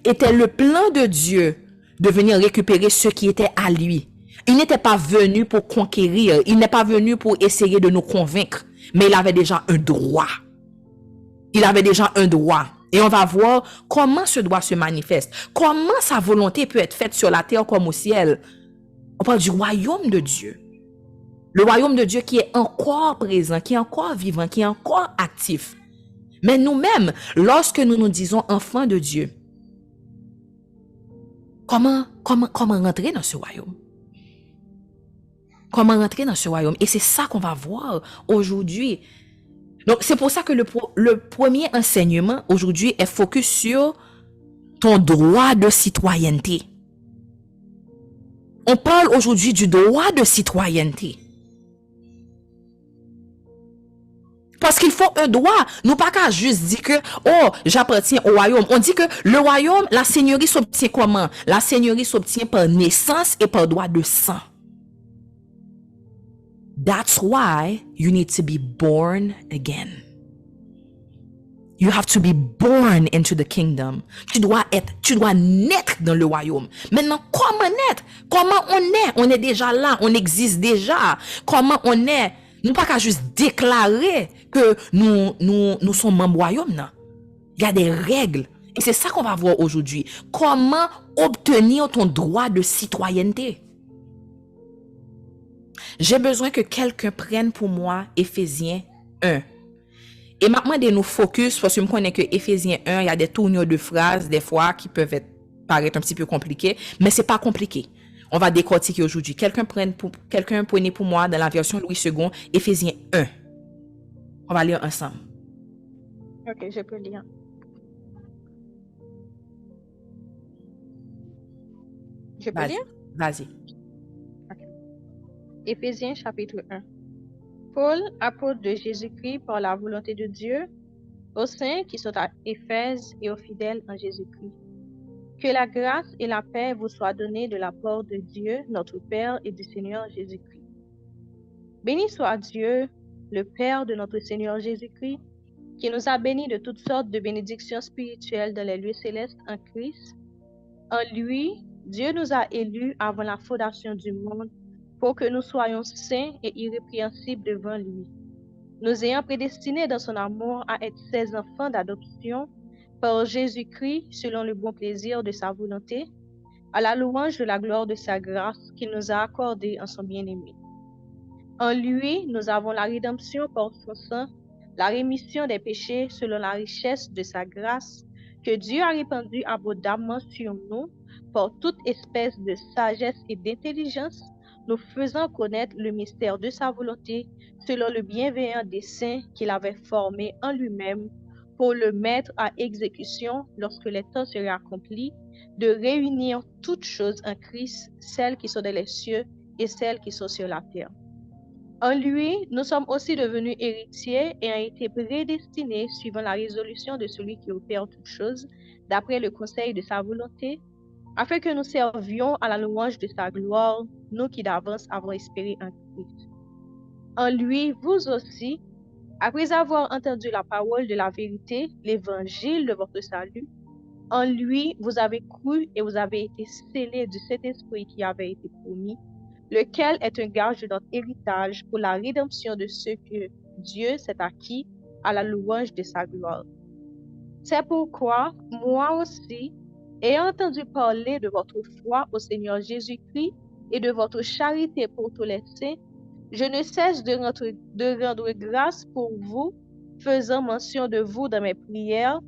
S2: était le plan de Dieu de venir récupérer ceux qui étaient à lui. Il n'était pas venu pour conquérir, il n'est pas venu pour essayer de nous convaincre, mais il avait déjà un droit. Il avait déjà un droit. Et on va voir comment ce droit se manifeste. Comment sa volonté peut être faite sur la terre comme au ciel. On parle du royaume de Dieu. Le royaume de Dieu qui est encore présent, qui est encore vivant, qui est encore actif. Mais nous-mêmes, lorsque nous nous disons enfants de Dieu, comment rentrer dans ce royaume? Comment rentrer dans ce royaume? Et c'est ça qu'on va voir aujourd'hui. Donc, c'est pour ça que le premier enseignement aujourd'hui est focus sur ton droit de citoyenneté. On parle aujourd'hui du droit de citoyenneté. Parce qu'il faut un droit. Nous pas qu'à juste dire que, oh, j'appartiens au royaume. On dit que le royaume, la seigneurie s'obtient comment? La seigneurie s'obtient par naissance et par droit de sang. That's why you need to be born again. You have to be born into the kingdom. Tu dois naître dans le royaume. Maintenant, comment naître? Comment on est? On est déjà là, on existe déjà. Comment on est? Nous pas qu'à juste déclarer que nous sommes membres du royaume, non. Il y a des règles. Et c'est ça qu'on va voir aujourd'hui. Comment obtenir ton droit de citoyenneté? J'ai besoin que quelqu'un prenne pour moi Éphésiens 1. Et maintenant, de nous focus, parce que je connais que Éphésiens 1, il y a des tournures de phrases, des fois, qui peuvent paraître un petit peu compliquées, mais c'est pas compliqué. On va décortiquer aujourd'hui. Quelqu'un prenez pour moi dans la version Louis II, Éphésiens 1. On va lire ensemble.
S4: Ok, je peux lire. Je peux lire?
S2: Vas-y.
S4: Éphésiens chapitre 1. Paul, apôtre de Jésus-Christ par la volonté de Dieu, aux saints qui sont à Éphèse et aux fidèles en Jésus-Christ. Que la grâce et la paix vous soient données de la part de Dieu, notre Père et du Seigneur Jésus-Christ. Béni soit Dieu, le Père de notre Seigneur Jésus-Christ, qui nous a bénis de toutes sortes de bénédictions spirituelles dans les lieux célestes en Christ. En lui, Dieu nous a élus avant la fondation du monde pour que nous soyons saints et irrépréhensibles devant lui. Nous ayant prédestinés dans son amour à être ses enfants d'adoption par Jésus-Christ selon le bon plaisir de sa volonté, à la louange de la gloire de sa grâce qu'il nous a accordée en son bien-aimé. En lui, nous avons la rédemption par son sang, la rémission des péchés selon la richesse de sa grâce, que Dieu a répandue abondamment sur nous par toute espèce de sagesse et d'intelligence, nous faisant connaître le mystère de sa volonté selon le bienveillant dessein qu'il avait formé en lui-même pour le mettre à exécution lorsque les temps seraient accomplis, de réunir toutes choses en Christ, celles qui sont dans les cieux et celles qui sont sur la terre. En lui, nous sommes aussi devenus héritiers et ayant été prédestinés suivant la résolution de celui qui opère toutes choses, d'après le conseil de sa volonté, afin que nous servions à la louange de sa gloire, nous qui d'avance avons espéré en Christ. En lui, vous aussi, après avoir entendu la parole de la vérité, l'évangile de votre salut, en lui, vous avez cru et vous avez été scellés du Saint-Esprit qui avait été promis, lequel est un gage de notre héritage pour la rédemption de ceux que Dieu s'est acquis à la louange de sa gloire. C'est pourquoi, moi aussi, ayant entendu parler de votre foi au Seigneur Jésus-Christ et de votre charité pour tous les saints, je ne cesse de rendre grâce pour vous, faisant mention de vous dans mes prières,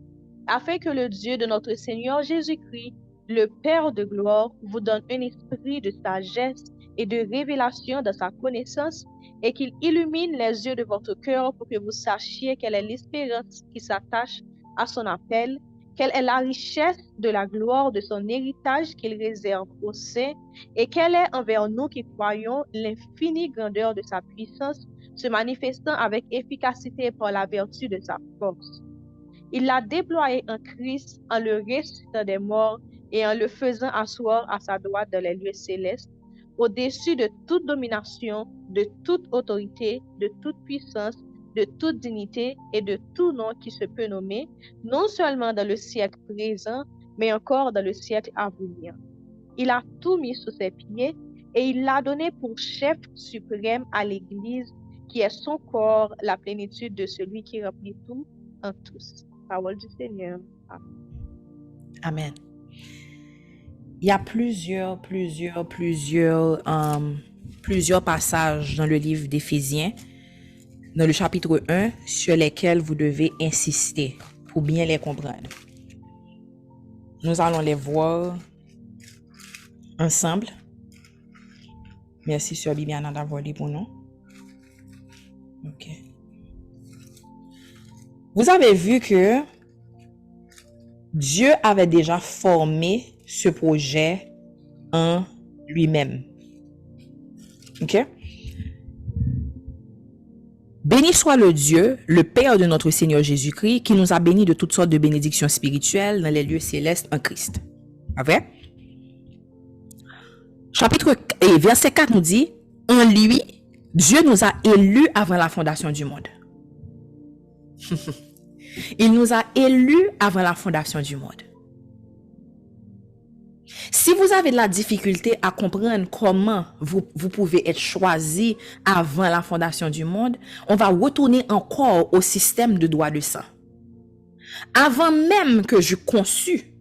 S4: afin que le Dieu de notre Seigneur Jésus-Christ, le Père de gloire, vous donne un esprit de sagesse et de révélation dans sa connaissance, et qu'il illumine les yeux de votre cœur pour que vous sachiez quelle est l'espérance qui s'attache à son appel, quelle est la richesse de la gloire de son héritage qu'il réserve aux saints, et quelle est envers nous qui croyons l'infinie grandeur de sa puissance, se manifestant avec efficacité par la vertu de sa force. Il l'a déployé en Christ en le ressuscitant des morts et en le faisant asseoir à sa droite dans les lieux célestes, au-dessus de toute domination, de toute autorité, de toute puissance, de toute dignité et de tout nom qui se peut nommer, non seulement dans le siècle présent, mais encore dans le siècle à venir. Il a tout mis sous ses pieds et il l'a donné pour chef suprême à l'Église, qui est son corps, la plénitude de celui qui remplit tout en tous. Parole du Seigneur.
S2: Amen. Il y a plusieurs passages dans le livre d'Éphésiens, dans le chapitre 1, sur lesquels vous devez insister pour bien les comprendre. Nous allons les voir ensemble. Merci, Sœur Bibiana, d'avoir dit pour nous. Ok. Vous avez vu que Dieu avait déjà formé ce projet en lui-même. Ok? Béni soit le Dieu, le Père de notre Seigneur Jésus-Christ, qui nous a bénis de toutes sortes de bénédictions spirituelles dans les lieux célestes en Christ. Pas vrai? Verset 4 nous dit, en lui, Dieu nous a élus avant la fondation du monde. Il nous a élus avant la fondation du monde. Si vous avez de la difficulté à comprendre comment vous pouvez être choisi avant la fondation du monde, on va retourner encore au système de droit de sang. Avant même que je conçus,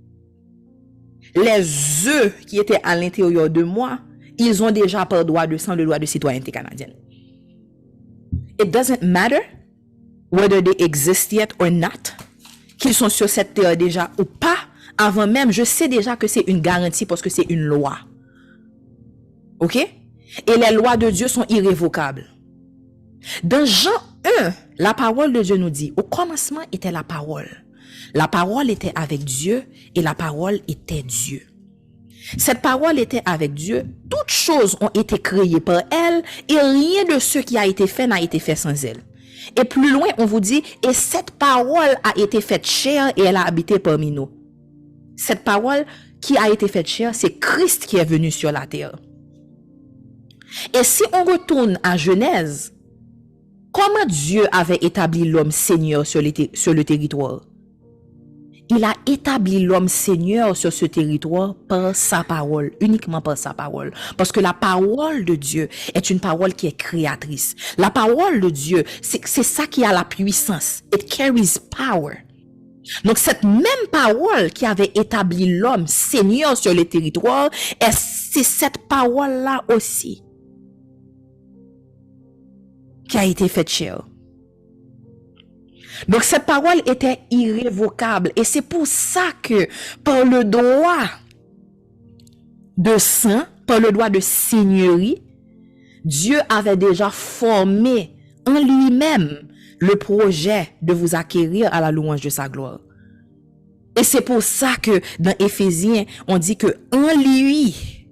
S2: les œufs qui étaient à l'intérieur de moi, ils ont déjà par droit de sang le droit de citoyenneté canadienne. It doesn't matter whether they exist yet or not, qu'ils sont sur cette terre déjà ou pas. Avant même, je sais déjà que c'est une garantie parce que c'est une loi. Ok? Et les lois de Dieu sont irrévocables. Dans Jean 1, la parole de Dieu nous dit, au commencement était la parole. La parole était avec Dieu et la parole était Dieu. Cette parole était avec Dieu. Toutes choses ont été créées par elle et rien de ce qui a été fait n'a été fait sans elle. Et plus loin, on vous dit, et cette parole a été faite chair et elle a habité parmi nous. Cette parole qui a été faite chair, c'est Christ qui est venu sur la terre. Et si on retourne à Genèse, Comment Dieu avait établi l'homme seigneur sur le territoire? Il a établi l'homme seigneur sur ce territoire par sa parole, uniquement par sa parole. Parce que la parole de Dieu est une parole qui est créatrice. La parole de Dieu, c'est ça qui a la puissance. It carries power. Donc cette même parole qui avait établi l'homme seigneur sur le territoire, c'est cette parole-là aussi qui a été faite chair. Donc cette parole était irrévocable et c'est pour ça que par le droit de sang, par le droit de seigneurie, Dieu avait déjà formé en lui-même le projet de vous acquérir à la louange de sa gloire. Et c'est pour ça que dans Éphésiens, on dit que en lui,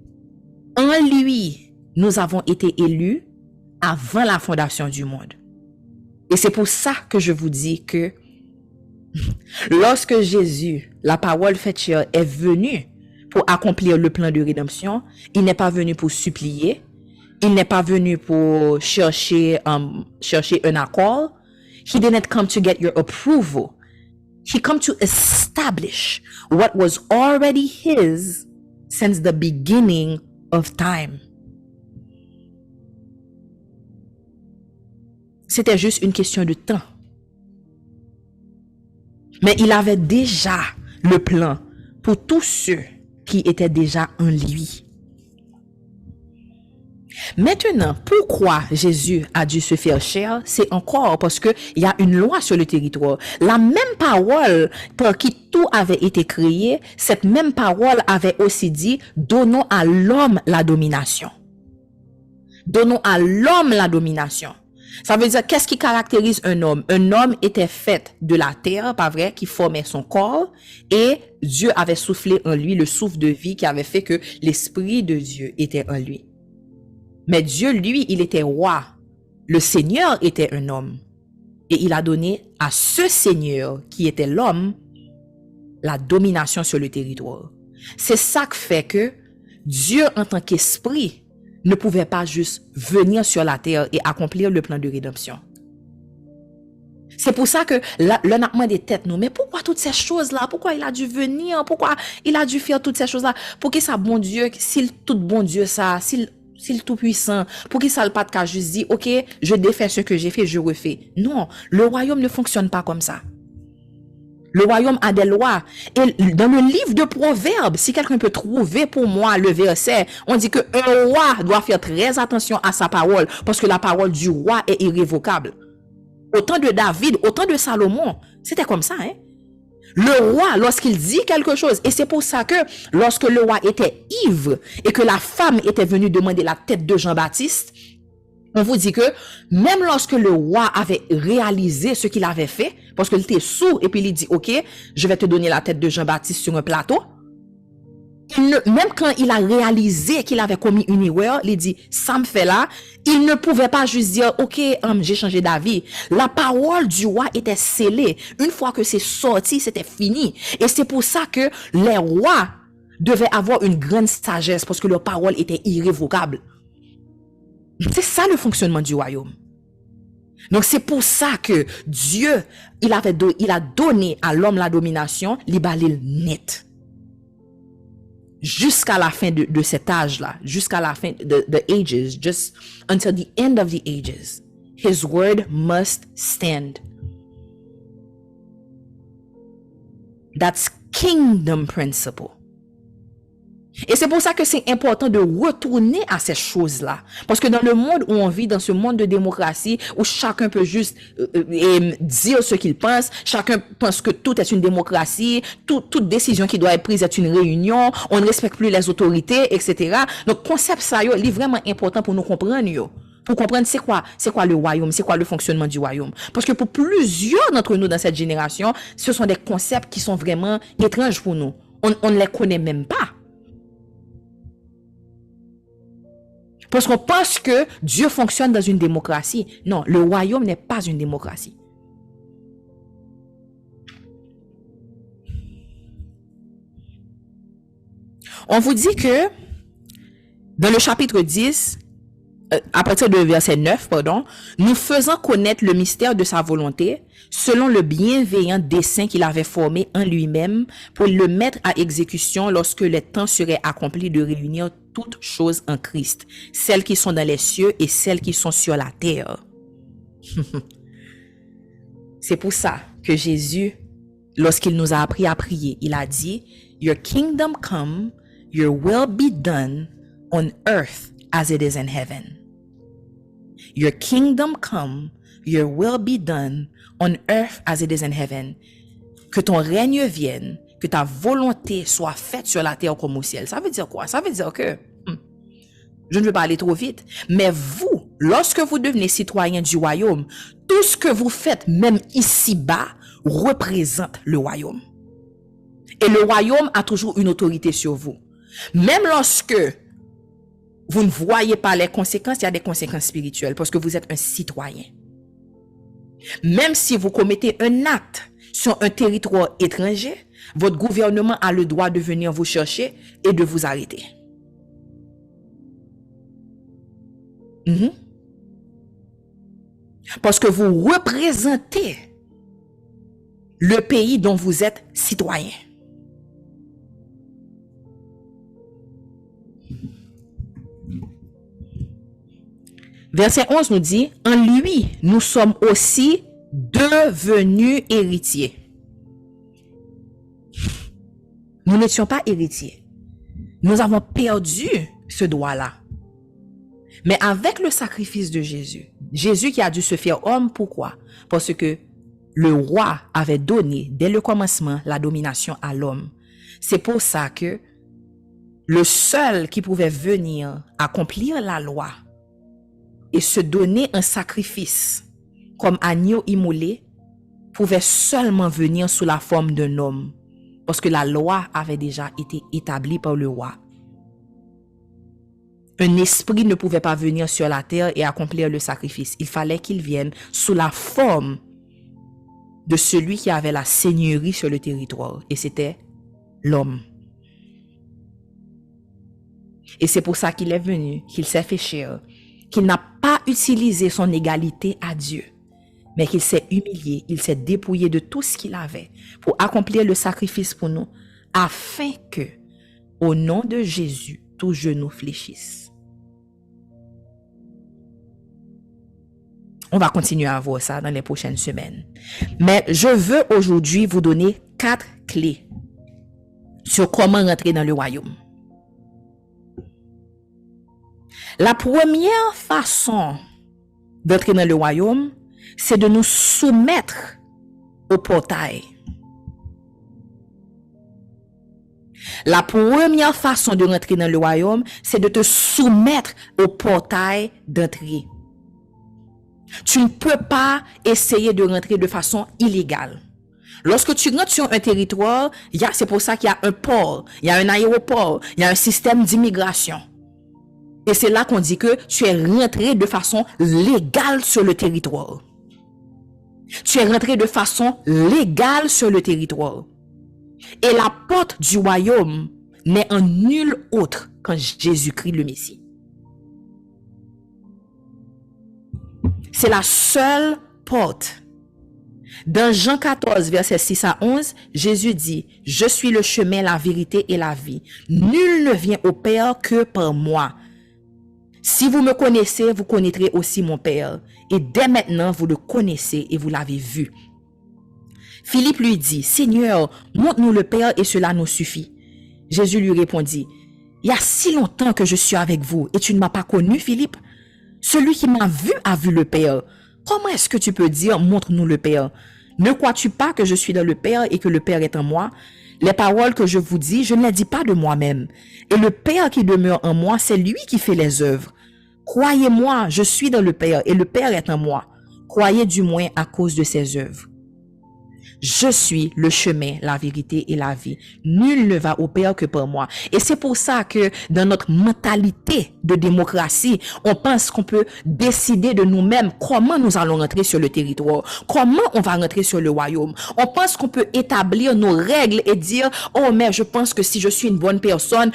S2: nous avons été élus avant la fondation du monde. Et c'est pour ça que je vous dis que lorsque Jésus, la parole faite chair, est venu pour accomplir le plan de rédemption, il n'est pas venu pour supplier, il n'est pas venu pour chercher un accord. He didn't come to get your approval. He came to establish what was already his since the beginning of time. C'était juste une question de temps. Mais il avait déjà le plan pour tous ceux qui étaient déjà en lui. Maintenant, pourquoi Jésus a dû se faire chair? C'est encore parce que il y a une loi sur le territoire. La même parole par qui tout avait été créé, cette même parole avait aussi dit, donnons à l'homme la domination. Donnons à l'homme la domination. Ça veut dire, qu'est-ce qui caractérise un homme? Un homme était fait de la terre, pas vrai, qui formait son corps, et Dieu avait soufflé en lui le souffle de vie qui avait fait que l'esprit de Dieu était en lui. Mais Dieu, lui, il était roi. Le Seigneur était un homme. Et il a donné à ce Seigneur, qui était l'homme, la domination sur le territoire. C'est ça qui fait que Dieu, en tant qu'esprit, ne pouvait pas juste venir sur la terre et accomplir le plan de rédemption. C'est pour ça que l'on a demandé tête nous, mais pourquoi toutes ces choses-là? Pourquoi il a dû venir? Pourquoi il a dû faire toutes ces choses-là? Pour que ça, bon Dieu, s'il tout bon Dieu ça, s'il tout puissant, pour qu'il ça le pas de cas juste dit, ok, je défais ce que j'ai fait, je refais. Non, le royaume ne fonctionne pas comme ça. Le royaume a des lois. Et dans le livre de Proverbes, si quelqu'un peut trouver pour moi le verset, on dit que un roi doit faire très attention à sa parole, parce que la parole du roi est irrévocable. Au temps de David, au temps de Salomon, c'était comme ça, hein. Le roi, lorsqu'il dit quelque chose, et c'est pour ça que lorsque le roi était ivre et que la femme était venue demander la tête de Jean-Baptiste, on vous dit que même lorsque le roi avait réalisé ce qu'il avait fait, parce qu'il était sourd et puis il dit, ok, je vais te donner la tête de Jean-Baptiste sur un plateau, même quand il a réalisé qu'il avait commis une erreur, il dit, ça me fait là, il ne pouvait pas juste dire, ok, j'ai changé d'avis. La parole du roi était scellée. Une fois que c'est sorti, c'était fini. Et c'est pour ça que les rois devaient avoir une grande sagesse, parce que leur parole était irrévocable. C'est ça le fonctionnement du royaume. Donc c'est pour ça que Dieu, il a donné à l'homme la domination, l'Ibalil net. Jusqu'à la fin de cet âge-là, jusqu'à la fin the ages, just until the end of the ages, his word must stand. That's kingdom principle. Et c'est pour ça que c'est important de retourner à ces choses-là. Parce que dans le monde où on vit, dans ce monde de démocratie, où chacun peut juste dire ce qu'il pense, chacun pense que tout est une démocratie, toute décision qui doit être prise est une réunion, on ne respecte plus les autorités, etc. Donc, concept ça, il est vraiment important pour nous comprendre, yo. Pour comprendre c'est quoi le royaume, c'est quoi le fonctionnement du royaume. Parce que pour plusieurs d'entre nous dans cette génération, ce sont des concepts qui sont vraiment étranges pour nous. On ne les connaît même pas. Parce qu'on pense que Dieu fonctionne dans une démocratie. Non, le royaume n'est pas une démocratie. On vous dit que dans le chapitre 10, à partir de verset 9, pardon, nous faisant connaître le mystère de sa volonté, selon le bienveillant dessein qu'il avait formé en lui-même pour le mettre à exécution lorsque le temps serait accompli de réunir toutes choses en Christ, celles qui sont dans les cieux et celles qui sont sur la terre. C'est pour ça que Jésus, lorsqu'il nous a appris à prier, il a dit, Your kingdom come, your will be done on earth as it is in heaven. Your kingdom come, your will be done on earth as it is in heaven. Que ton règne vienne, que ta volonté soit faite sur la terre comme au ciel. Ça veut dire quoi? Ça veut dire que, je ne veux pas aller trop vite, mais vous, lorsque vous devenez citoyen du royaume, tout ce que vous faites, même ici-bas, représente le royaume. Et le royaume a toujours une autorité sur vous. Même lorsque vous ne voyez pas les conséquences, il y a des conséquences spirituelles parce que vous êtes un citoyen. Même si vous commettez un acte sur un territoire étranger, votre gouvernement a le droit de venir vous chercher et de vous arrêter. Parce que vous représentez le pays dont vous êtes citoyen. Verset 11 nous dit, en lui, nous sommes aussi devenus héritiers. Nous n'étions pas héritiers. Nous avons perdu ce droit-là. Mais avec le sacrifice de Jésus, Jésus qui a dû se faire homme, pourquoi? Parce que le roi avait donné dès le commencement la domination à l'homme. C'est pour ça que le seul qui pouvait venir accomplir la loi et se donner un sacrifice comme agneau immolé pouvait seulement venir sous la forme d'un homme, parce que la loi avait déjà été établie par le roi. Un esprit ne pouvait pas venir sur la terre et accomplir le sacrifice. Il fallait qu'il vienne sous la forme de celui qui avait la seigneurie sur le territoire, et c'était l'homme. Et c'est pour ça qu'il est venu, qu'il s'est fait chair, qu'il n'a pas utilisé son égalité à Dieu, mais qu'il s'est humilié, il s'est dépouillé de tout ce qu'il avait pour accomplir le sacrifice pour nous, afin que, au nom de Jésus, tout genou fléchisse. On va continuer à voir ça dans les prochaines semaines. Mais je veux aujourd'hui vous donner 4 clés sur comment rentrer dans le royaume. La première façon d'entrer dans le royaume, c'est de nous soumettre au portail. La première façon de rentrer dans le royaume, c'est de te soumettre au portail d'entrée. Tu ne peux pas essayer de rentrer de façon illégale. Lorsque tu rentres sur un territoire, c'est pour ça qu'il y a un port, il y a un aéroport, il y a un système d'immigration. Et c'est là qu'on dit que tu es rentré de façon légale sur le territoire. Tu es rentré de façon légale sur le territoire. Et la porte du royaume n'est en nul autre qu'en Jésus-Christ le Messie. C'est la seule porte. Dans Jean 14, versets 6 à 11, Jésus dit, « Je suis le chemin, la vérité et la vie. Nul ne vient au Père que par moi. Si vous me connaissez, vous connaîtrez aussi mon Père. Et dès maintenant, vous le connaissez et vous l'avez vu. » Philippe lui dit, « Seigneur, montre-nous le Père et cela nous suffit. » Jésus lui répondit, « Il y a si longtemps que je suis avec vous et tu ne m'as pas connu, Philippe. Celui qui m'a vu a vu le Père. Comment est-ce que tu peux dire, montre-nous le Père? Ne crois-tu pas que je suis dans le Père et que le Père est en moi? Les paroles que je vous dis, je ne les dis pas de moi-même. Et le Père qui demeure en moi, c'est lui qui fait les œuvres. Croyez-moi, je suis dans le Père et le Père est en moi. Croyez du moins à cause de ses œuvres. je suis le chemin, la vérité et la vie. Nul ne va au Père que par moi. Et c'est pour ça que dans notre mentalité de démocratie, on pense qu'on peut décider de nous-mêmes comment nous allons rentrer sur le territoire, comment on va rentrer sur le royaume. On pense qu'on peut établir nos règles et dire, oh, mais je pense que si je suis une bonne personne,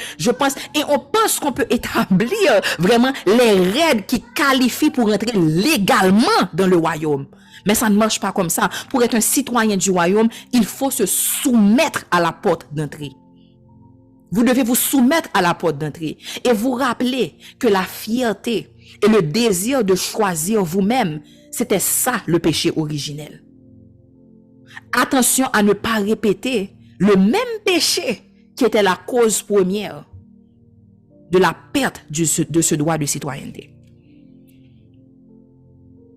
S2: et on pense qu'on peut établir vraiment les règles qui qualifient pour rentrer légalement dans le royaume. Mais ça ne marche pas comme ça. Pour être un citoyen du royaume, il faut se soumettre à la porte d'entrée. Vous devez vous soumettre à la porte d'entrée et vous rappeler que la fierté et le désir de choisir vous-même, c'était ça le péché originel. Attention à ne pas répéter le même péché qui était la cause première de la perte de ce droit de citoyenneté.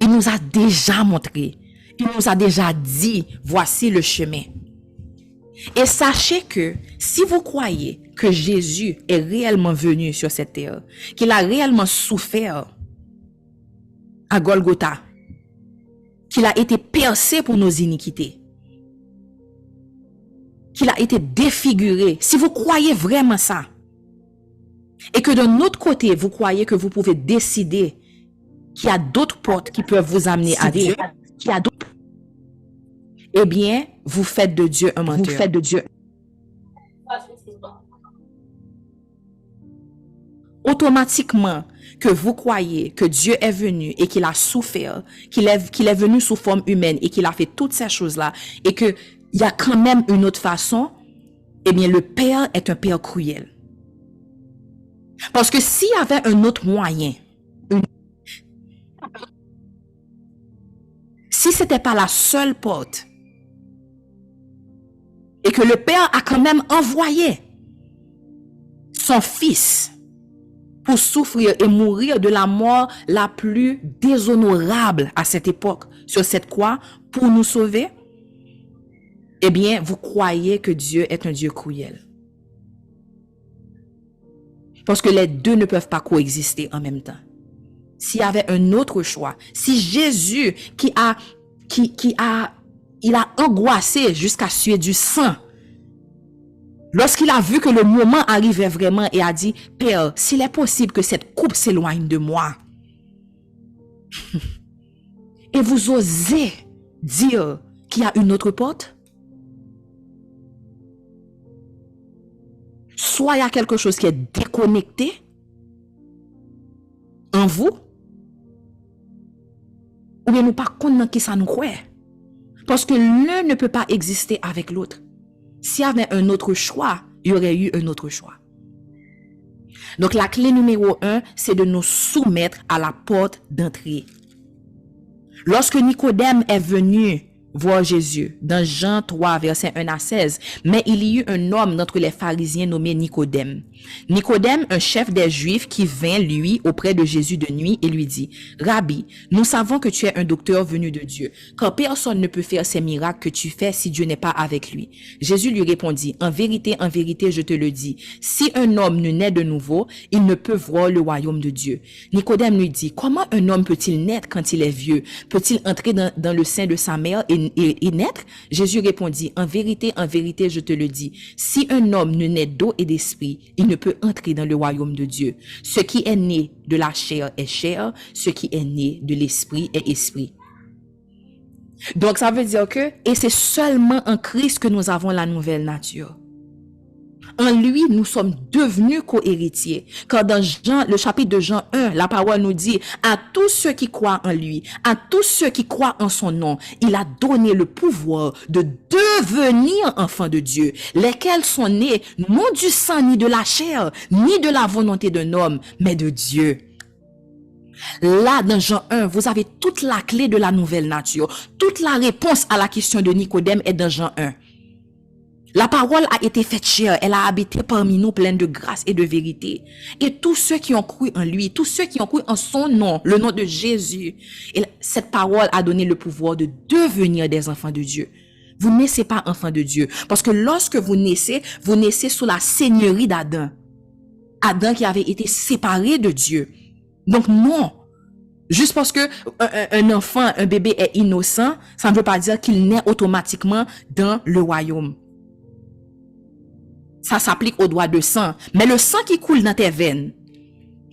S2: Il nous a déjà montré, il nous a déjà dit, voici le chemin. Et sachez que si vous croyez que Jésus est réellement venu sur cette terre, qu'il a réellement souffert à Golgotha, qu'il a été percé pour nos iniquités, qu'il a été défiguré, si vous croyez vraiment ça, et que d'un autre côté, vous croyez que vous pouvez décider qu'il y a d'autres portes qui peuvent vous amener à Dieu, eh bien, vous faites de Dieu un menteur. Vous faites de Dieu. Automatiquement, que vous croyez que Dieu est venu et qu'il a souffert, qu'il est venu sous forme humaine et qu'il a fait toutes ces choses-là, et qu'il y a quand même une autre façon, eh bien, le Père est un Père cruel. Parce que s'il y avait un autre moyen, si c'était pas la seule porte, et que le Père a quand même envoyé son Fils pour souffrir et mourir de la mort la plus déshonorable à cette époque, sur cette croix, pour nous sauver, eh bien, vous croyez que Dieu est un Dieu cruel. Parce que les deux ne peuvent pas coexister en même temps. S'il y avait un autre choix, si Jésus il a angoissé jusqu'à suer du sang, lorsqu'il a vu que le moment arrivait vraiment et a dit, Père, s'il est possible que cette coupe s'éloigne de moi, et vous osez dire qu'il y a une autre porte, soit il y a quelque chose qui est déconnecté en vous, ou bien nous pas connaissons qui ça nous croit. Parce que l'un ne peut pas exister avec l'autre. S'il y avait un autre choix, il y aurait eu un autre choix. Donc la clé numéro 1, c'est de nous soumettre à la porte d'entrée. Lorsque Nicodème est venu voir Jésus, dans Jean 3, verset 1 à 16, mais il y eut un homme d'entre les pharisiens nommé Nicodème. Nicodème, un chef des Juifs, qui vint, lui, auprès de Jésus de nuit et lui dit, Rabbi, nous savons que tu es un docteur venu de Dieu, car personne ne peut faire ces miracles que tu fais si Dieu n'est pas avec lui. Jésus lui répondit, en vérité, je te le dis, si un homme ne naît de nouveau, il ne peut voir le royaume de Dieu. Nicodème lui dit, comment un homme peut-il naître quand il est vieux? Peut-il entrer dans le sein de sa mère et naître? Jésus répondit, en vérité, je te le dis, si un homme ne naît d'eau et d'esprit, il ne peut entrer dans le royaume de Dieu. Ce qui est né de la chair est chair, ce qui est né de l'esprit est esprit. Donc ça veut dire que, et c'est seulement en Christ que nous avons la nouvelle nature. En lui, nous sommes devenus co-héritiers. Car dans le chapitre de Jean 1, la parole nous dit, à tous ceux qui croient en lui, à tous ceux qui croient en son nom, il a donné le pouvoir de devenir enfants de Dieu, lesquels sont nés non du sang ni de la chair, ni de la volonté d'un homme, mais de Dieu. Là, dans Jean 1, vous avez toute la clé de la nouvelle nature. Toute la réponse à la question de Nicodème est dans Jean 1. La parole a été faite chair, elle a habité parmi nous pleine de grâce et de vérité. Et tous ceux qui ont cru en lui, tous ceux qui ont cru en son nom, le nom de Jésus, cette parole a donné le pouvoir de devenir des enfants de Dieu. Vous ne naissez pas enfants de Dieu. Parce que lorsque vous naissez sous la seigneurie d'Adam. Adam qui avait été séparé de Dieu. Donc non, Juste parce que un enfant, un bébé est innocent, ça ne veut pas dire qu'il naît automatiquement dans le royaume. Ça s'applique au droit de sang. Mais le sang qui coule dans tes veines,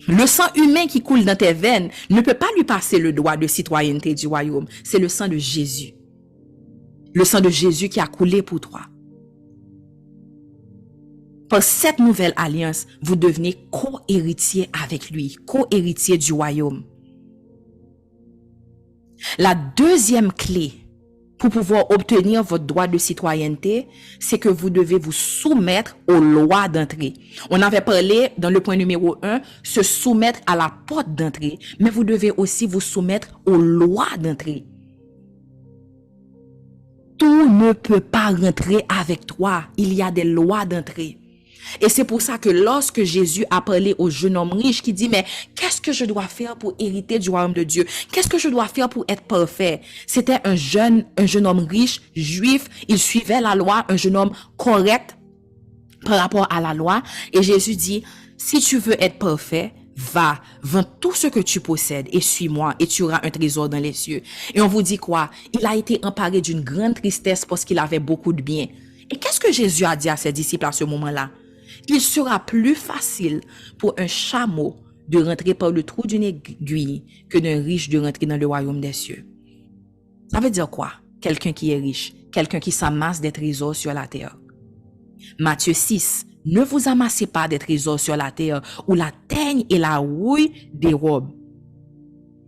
S2: le sang humain qui coule dans tes veines ne peut pas lui passer le droit de citoyenneté du royaume. C'est le sang de Jésus. Le sang de Jésus qui a coulé pour toi. Par cette nouvelle alliance, vous devenez co-héritier avec lui, co-héritier du royaume. La deuxième clé pour pouvoir obtenir votre droit de citoyenneté, c'est que vous devez vous soumettre aux lois d'entrée. On avait parlé dans le point numéro 1, se soumettre à la porte d'entrée, mais vous devez aussi vous soumettre aux lois d'entrée. Tout ne peut pas rentrer avec toi. Il y a des lois d'entrée. Et c'est pour ça que lorsque Jésus a parlé au jeune homme riche qui dit, mais qu'est-ce que je dois faire pour hériter du royaume de Dieu? Qu'est-ce que je dois faire pour être parfait? C'était un jeune homme riche, juif. Il suivait la loi, un jeune homme correct par rapport à la loi. Et Jésus dit, si tu veux être parfait, va, vends tout ce que tu possèdes et suis-moi et tu auras un trésor dans les cieux. Et on vous dit quoi? Il a été emparé d'une grande tristesse parce qu'il avait beaucoup de biens. Et qu'est-ce que Jésus a dit à ses disciples à ce moment-là? Il sera plus facile pour un chameau de rentrer par le trou d'une aiguille que d'un riche de rentrer dans le royaume des cieux. Ça veut dire quoi? Quelqu'un qui est riche, quelqu'un qui s'amasse des trésors sur la terre. Matthieu 6, ne vous amassez pas des trésors sur la terre où la teigne et la rouille dérobent.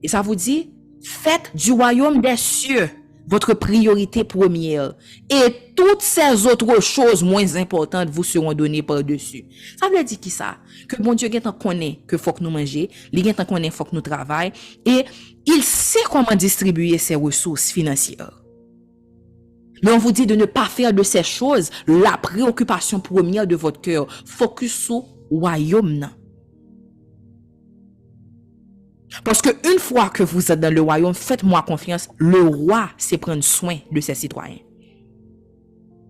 S2: Et ça vous dit, faites du royaume des cieux votre priorité première et toutes ces autres choses moins importantes vous seront données par-dessus. Ça veut dire qui ça? Que bon Dieu connaît que faut que nous manger, il connaît faut que nous travaillons et il sait comment distribuer ses ressources financières. Mais on vous dit de ne pas faire de ces choses la préoccupation première de votre cœur. Focus sur le royaume. Parce que une fois que vous êtes dans le royaume, faites-moi confiance, le roi sait prendre soin de ses citoyens.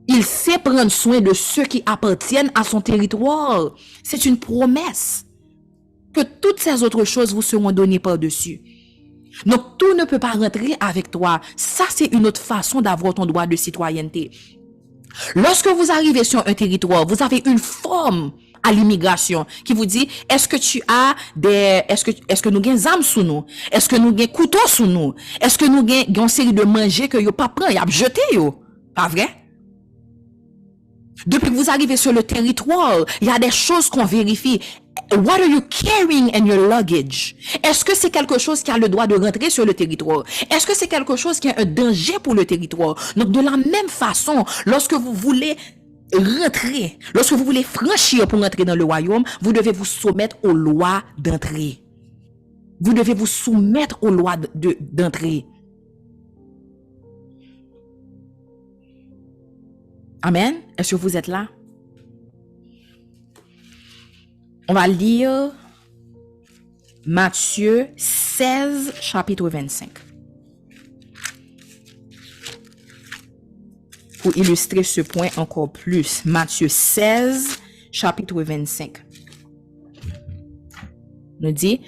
S2: Il sait prendre soin de ceux qui appartiennent à son territoire. C'est une promesse que toutes ces autres choses vous seront données par-dessus. Donc tout ne peut pas rentrer avec toi. Ça, c'est une autre façon d'avoir ton droit de citoyenneté. Lorsque vous arrivez sur un territoire, vous avez une forme à l'immigration qui vous dit, est-ce que tu as est-ce que nous avons des armes sous nous? Est-ce que nous avons des couteaux sous nous? Est-ce que nous avons une série de manger que vous pas prendre, vous jeté yo? Pas vrai? Depuis que vous arrivez sur le territoire, il y a des choses qu'on vérifie. What are you carrying in your luggage? Est-ce que c'est quelque chose qui a le droit de rentrer sur le territoire? Est-ce que c'est quelque chose qui a un danger pour le territoire? Donc, de la même façon, lorsque vous voulez rentrer, lorsque vous voulez franchir pour rentrer dans le royaume, vous devez vous soumettre aux lois d'entrée. Vous devez vous soumettre aux lois d'entrée. Amen. Est-ce que vous êtes là? On va lire Matthieu 16, chapitre 25. Pour illustrer ce point encore plus. Matthieu 16, chapitre 25. Nous dit,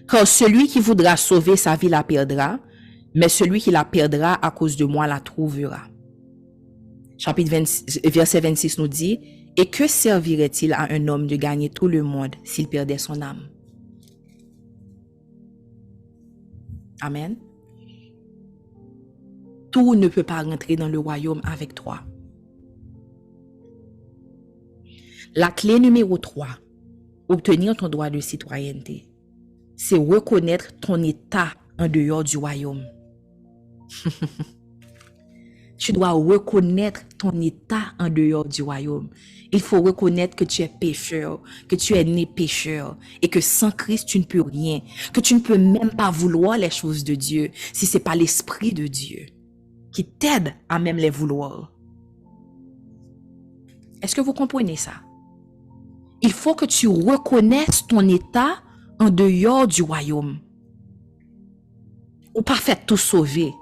S2: car celui qui voudra sauver sa vie la perdra, mais celui qui la perdra à cause de moi la trouvera. Chapitre 26, verset 26 nous dit, et que servirait-il à un homme de gagner tout le monde s'il perdait son âme? Amen. Tout ne peut pas rentrer dans le royaume avec toi. La clé numéro 3, obtenir ton droit de citoyenneté, c'est reconnaître ton état en dehors du royaume. Tu dois reconnaître ton état en dehors du royaume. Il faut reconnaître que tu es pécheur, que tu es né pécheur et que sans Christ, tu ne peux rien, que tu ne peux même pas vouloir les choses de Dieu si ce n'est pas l'Esprit de Dieu qui t'aide à même les vouloir. Est-ce que vous comprenez ça? Il faut que tu reconnaisses ton état en dehors du royaume. Ou pas fait tout sauver.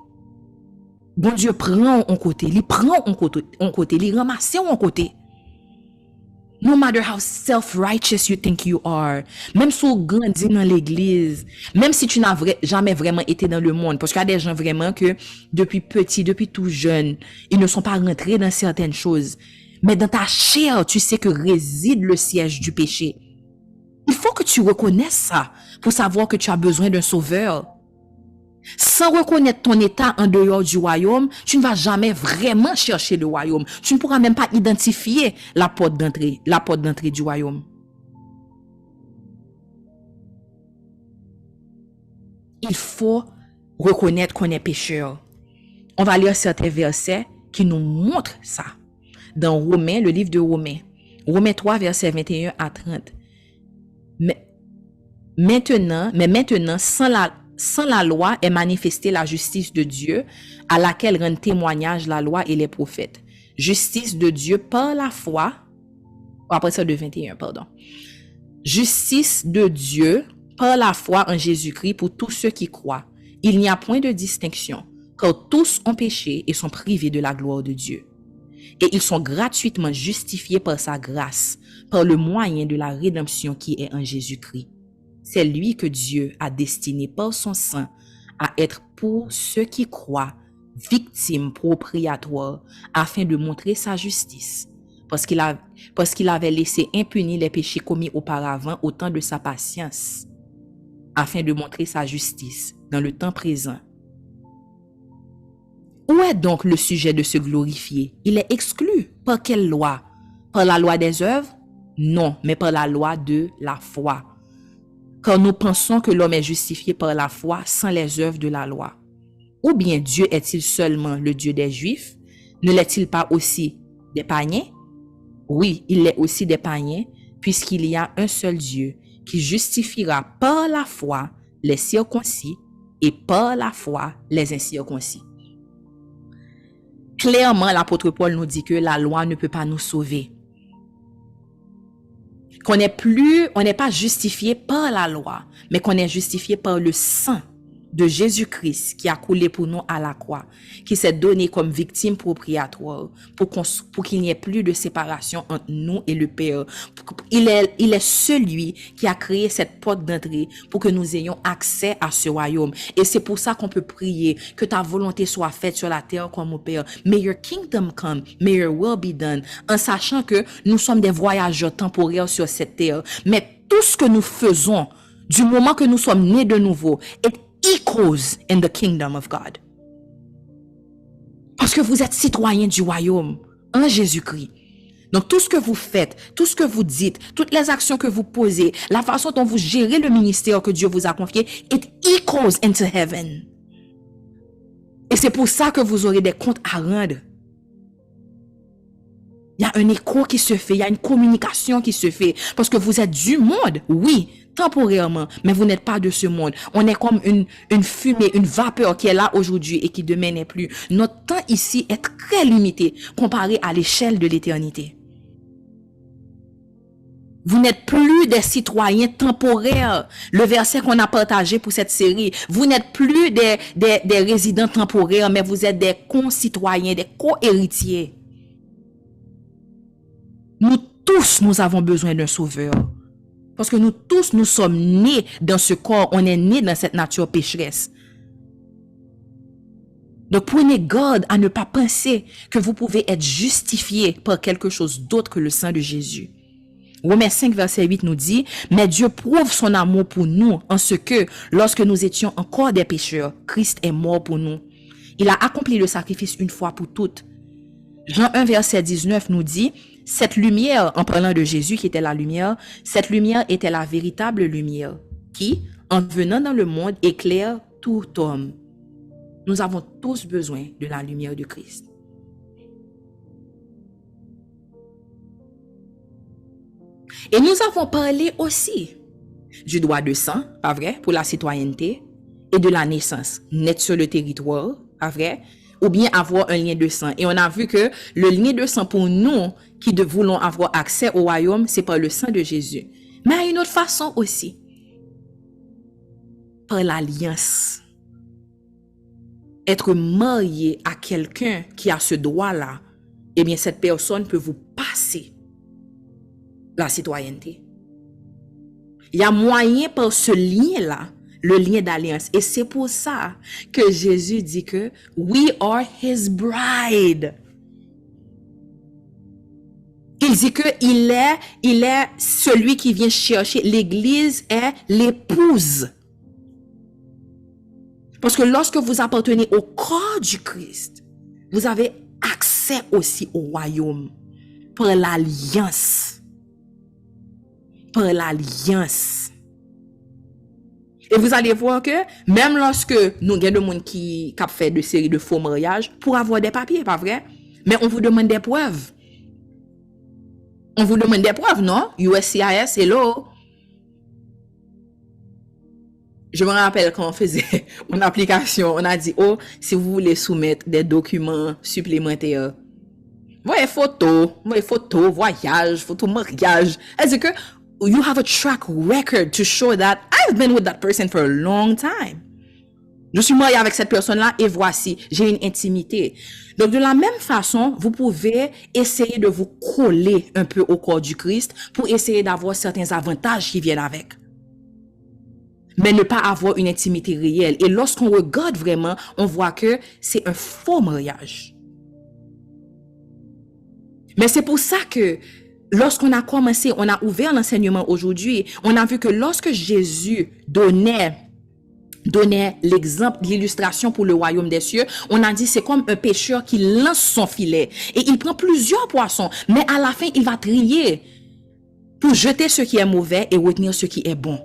S2: Bon Dieu prend en côté, il prend en côté, il ramasse en côté. No matter how self-righteous you think you are, même si tu grandis dans l'église, même si tu n'as jamais vraiment été dans le monde, parce qu'il y a des gens vraiment que depuis petit, depuis tout jeune, ils ne sont pas rentrés dans certaines choses. Mais dans ta chair, tu sais que réside le siège du péché. Il faut que tu reconnaisses ça pour savoir que tu as besoin d'un sauveur. Sans reconnaître ton état en dehors du royaume, tu ne vas jamais vraiment chercher le royaume. Tu ne pourras même pas identifier la porte d'entrée du royaume. Il faut reconnaître qu'on est pécheur. On va lire certains versets qui nous montrent ça. Dans Romains, le livre de Romains. Romains 3, versets 21 à 30. Mais maintenant, sans la loi est manifestée la justice de Dieu, à laquelle rendent témoignage la loi et les prophètes. Justice de Dieu par la foi. Après ça, de 21, pardon. Justice de Dieu par la foi en Jésus-Christ pour tous ceux qui croient. Il n'y a point de distinction, car tous ont péché et sont privés de la gloire de Dieu. Et ils sont gratuitement justifiés par sa grâce, par le moyen de la rédemption qui est en Jésus-Christ. C'est lui que Dieu a destiné par son sang à être pour ceux qui croient victime propriatoire afin de montrer sa justice. Parce qu'il avait laissé impunis les péchés commis auparavant au temps de sa patience, afin de montrer sa justice dans le temps présent. Où est donc le sujet de se glorifier? Il est exclu. Par quelle loi? Par la loi des œuvres? Non, mais par la loi de la foi. Car nous pensons que l'homme est justifié par la foi sans les œuvres de la loi. Ou bien Dieu est-il seulement le Dieu des Juifs? Ne l'est-il pas aussi des païens? Oui, il l'est aussi des païens, puisqu'il y a un seul Dieu qui justifiera par la foi les circoncis et par la foi les incirconcis. Clairement, l'apôtre Paul nous dit que la loi ne peut pas nous sauver. Qu'on n'est pas justifié par la loi, mais qu'on est justifié par le sang de Jésus-Christ qui a coulé pour nous à la croix, qui s'est donné comme victime propriatoire pour qu'il n'y ait plus de séparation entre nous et le Père. Il est celui qui a créé cette porte d'entrée pour que nous ayons accès à ce royaume. Et c'est pour ça qu'on peut prier que ta volonté soit faite sur la terre comme au Père. May your kingdom come, may your will be done. En sachant que nous sommes des voyageurs temporaires sur cette terre. Mais tout ce que nous faisons, du moment que nous sommes nés de nouveau, est equals in the kingdom of God. Parce que vous êtes citoyens du royaume en Jésus-Christ. Donc tout ce que vous faites, tout ce que vous dites, toutes les actions que vous posez, la façon dont vous gérez le ministère que Dieu vous a confié, it equals into heaven. Et c'est pour ça que vous aurez des comptes à rendre. Il y a un écho qui se fait, il y a une communication qui se fait. Parce que vous êtes du monde, oui, temporairement, mais vous n'êtes pas de ce monde. On est comme une fumée, une vapeur qui est là aujourd'hui et qui demain n'est plus. Notre temps ici est très limité comparé à l'échelle de l'éternité. Vous n'êtes plus des citoyens temporaires. Le verset qu'on a partagé pour cette série. Vous n'êtes plus des résidents temporaires, mais vous êtes des concitoyens, des co-héritiers. Nous tous, nous avons besoin d'un sauveur. Parce que nous tous, nous sommes nés dans ce corps. On est nés dans cette nature pécheresse. Donc, prenez garde à ne pas penser que vous pouvez être justifié par quelque chose d'autre que le sang de Jésus. Romains 5, verset 8 nous dit, « Mais Dieu prouve son amour pour nous en ce que, lorsque nous étions encore des pécheurs, Christ est mort pour nous. Il a accompli le sacrifice une fois pour toutes. » Jean 1, verset 19 nous dit, « Cette lumière, en parlant de Jésus qui était la lumière, cette lumière était la véritable lumière qui, en venant dans le monde, éclaire tout homme. » Nous avons tous besoin de la lumière de Christ. Et nous avons parlé aussi du droit de sang, pas vrai, pour la citoyenneté, et de la naissance, naître sur le territoire, pas vrai, ou bien avoir un lien de sang. Et on a vu que le lien de sang pour nous, qui voulons avoir accès au royaume, c'est par le sang de Jésus. Mais à une autre façon aussi, par l'alliance. Être marié à quelqu'un qui a ce droit-là, eh bien cette personne peut vous passer la citoyenneté. Il y a moyen par ce lien-là, le lien d'alliance. Et c'est pour ça que Jésus dit que we are his bride. Il dit que il est celui qui vient chercher. L'Église est l'épouse. Parce que lorsque vous appartenez au corps du Christ, vous avez accès aussi au royaume par l'alliance. Par l'alliance. Et vous allez voir que même lorsque nous avons des gens qui fait de séries de faux mariages pour avoir des papiers, pas vrai? Mais on vous demande des preuves. On vous demande des preuves, non? USCIS, hello. Je me rappelle quand on faisait une application, on a dit, oh, si vous voulez soumettre des documents supplémentaires, voyez photo, voyage, photo mariage. C'est que you have a track record to show that I've been with that person for a long time. Je suis marié avec cette personne-là et voici, j'ai une intimité. Donc, de la même façon, vous pouvez essayer de vous coller un peu au corps du Christ pour essayer d'avoir certains avantages qui viennent avec. Mais ne pas avoir une intimité réelle. Et lorsqu'on regarde vraiment, on voit que c'est un faux mariage. Mais c'est pour ça que lorsqu'on a commencé, on a ouvert l'enseignement aujourd'hui, on a vu que lorsque Jésus donnait l'exemple, l'illustration pour le royaume des cieux, on a dit c'est comme un pêcheur qui lance son filet et il prend plusieurs poissons, mais à la fin, il va trier pour jeter ce qui est mauvais et retenir ce qui est bon.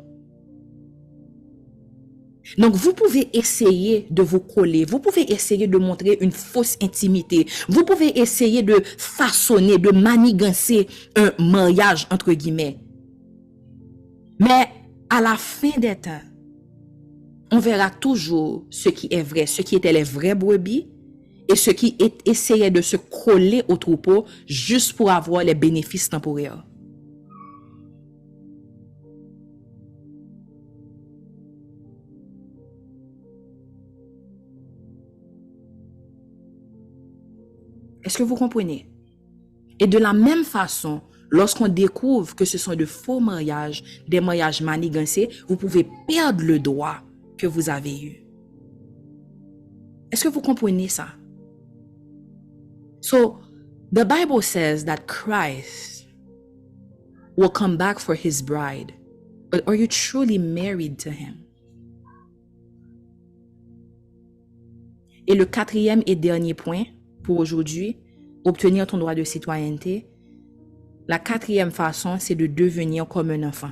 S2: Donc, vous pouvez essayer de vous coller, vous pouvez essayer de montrer une fausse intimité, vous pouvez essayer de façonner, de manigancer un mariage, entre guillemets. Mais à la fin des temps, on verra toujours ce qui est vrai, ce qui étaient les vrais brebis et ce qui essayait de se coller au troupeau juste pour avoir les bénéfices temporaires. Est-ce que vous comprenez? Et de la même façon, lorsqu'on découvre que ce sont de faux mariages, des mariages manigancés, vous pouvez perdre le droit que vous avez eu. Est-ce que vous comprenez ça? So, the Bible says that Christ will come back for his bride. But are you truly married to him? Et le quatrième et dernier point pour aujourd'hui, obtenir ton droit de citoyenneté, la quatrième façon, c'est de devenir comme un enfant.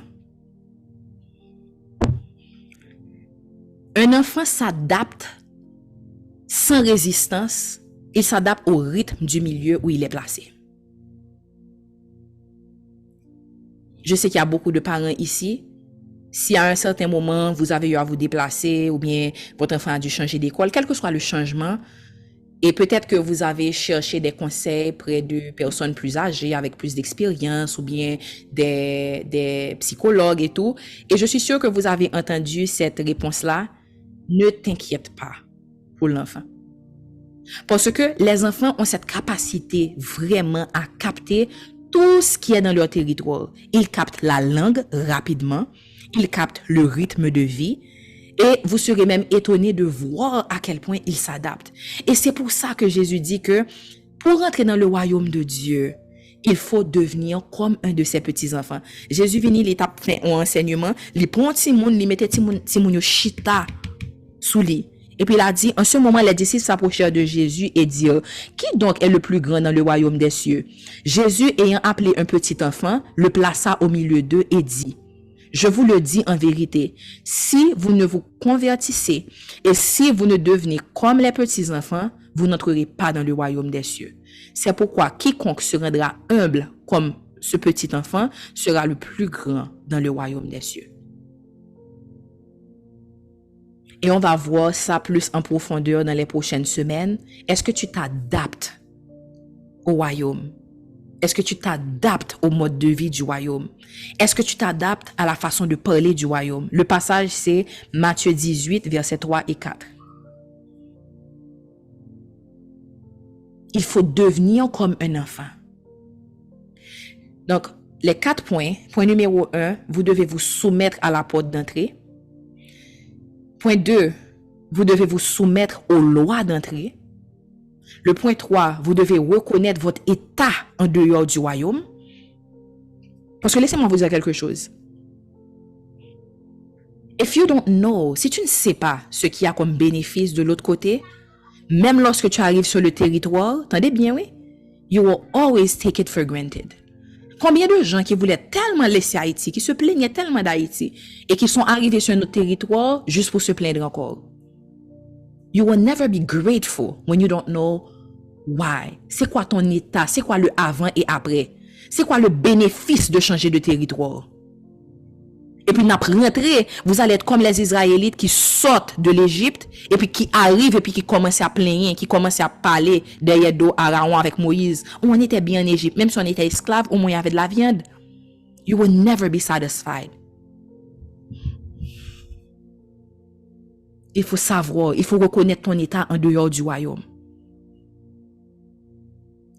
S2: Un enfant s'adapte sans résistance, il s'adapte au rythme du milieu où il est placé. Je sais qu'il y a beaucoup de parents ici. Si à un certain moment, vous avez eu à vous déplacer ou bien votre enfant a dû changer d'école, quel que soit le changement, et peut-être que vous avez cherché des conseils près de personnes plus âgées, avec plus d'expérience, ou bien des psychologues et tout. Et je suis sûre que vous avez entendu cette réponse-là. Ne t'inquiète pas pour l'enfant. Parce que les enfants ont cette capacité vraiment à capter tout ce qui est dans leur territoire. Ils captent la langue rapidement. Ils captent le rythme de vie. Et vous serez même étonné de voir à quel point il s'adapte. Et c'est pour ça que Jésus dit que pour entrer dans le royaume de Dieu, il faut devenir comme un de ses petits-enfants. Jésus vient, il tape fin au enseignement, il prend Timoun, il mettait Timoun yo chita sous lui. Et puis il a dit, en ce moment, les disciples s'approchèrent de Jésus et dirent, qui donc est le plus grand dans le royaume des cieux? Jésus, ayant appelé un petit enfant, le plaça au milieu d'eux et dit, je vous le dis en vérité, si vous ne vous convertissez et si vous ne devenez comme les petits-enfants, vous n'entrerez pas dans le royaume des cieux. C'est pourquoi quiconque se rendra humble comme ce petit enfant sera le plus grand dans le royaume des cieux. Et on va voir ça plus en profondeur dans les prochaines semaines. Est-ce que tu t'adaptes au royaume? Est-ce que tu t'adaptes au mode de vie du royaume? Est-ce que tu t'adaptes à la façon de parler du royaume? Le passage, c'est Matthieu 18, versets 3 et 4. Il faut devenir comme un enfant. Donc, les 4 points. Point numéro 1, vous devez vous soumettre à la porte d'entrée. Point 2, vous devez vous soumettre aux lois d'entrée. Le point 3, vous devez reconnaître votre état en dehors du royaume. Parce que laissez-moi vous dire quelque chose. If you don't know, si tu ne sais pas ce qu'il y a comme bénéfice de l'autre côté, même lorsque tu arrives sur le territoire, attendez bien, oui, you will always take it for granted. Combien de gens qui voulaient tellement laisser Haïti, qui se plaignaient tellement d'Haïti, et qui sont arrivés sur notre territoire juste pour se plaindre encore? You will never be grateful when you don't know why. C'est quoi ton état? C'est quoi le avant et après? C'est quoi le bénéfice de changer de territoire? Et puis, après rentrer, vous allez être comme les Israélites qui sortent de l'Égypte et puis qui arrivent et puis qui commencent à plaindre, qui commencent à parler derrière dos Aaron avec Moïse. On était bien en Égypte, même si on était esclaves, au moins il y avait de la viande. You will never be satisfied. Il faut savoir, il faut reconnaître ton état en dehors du royaume.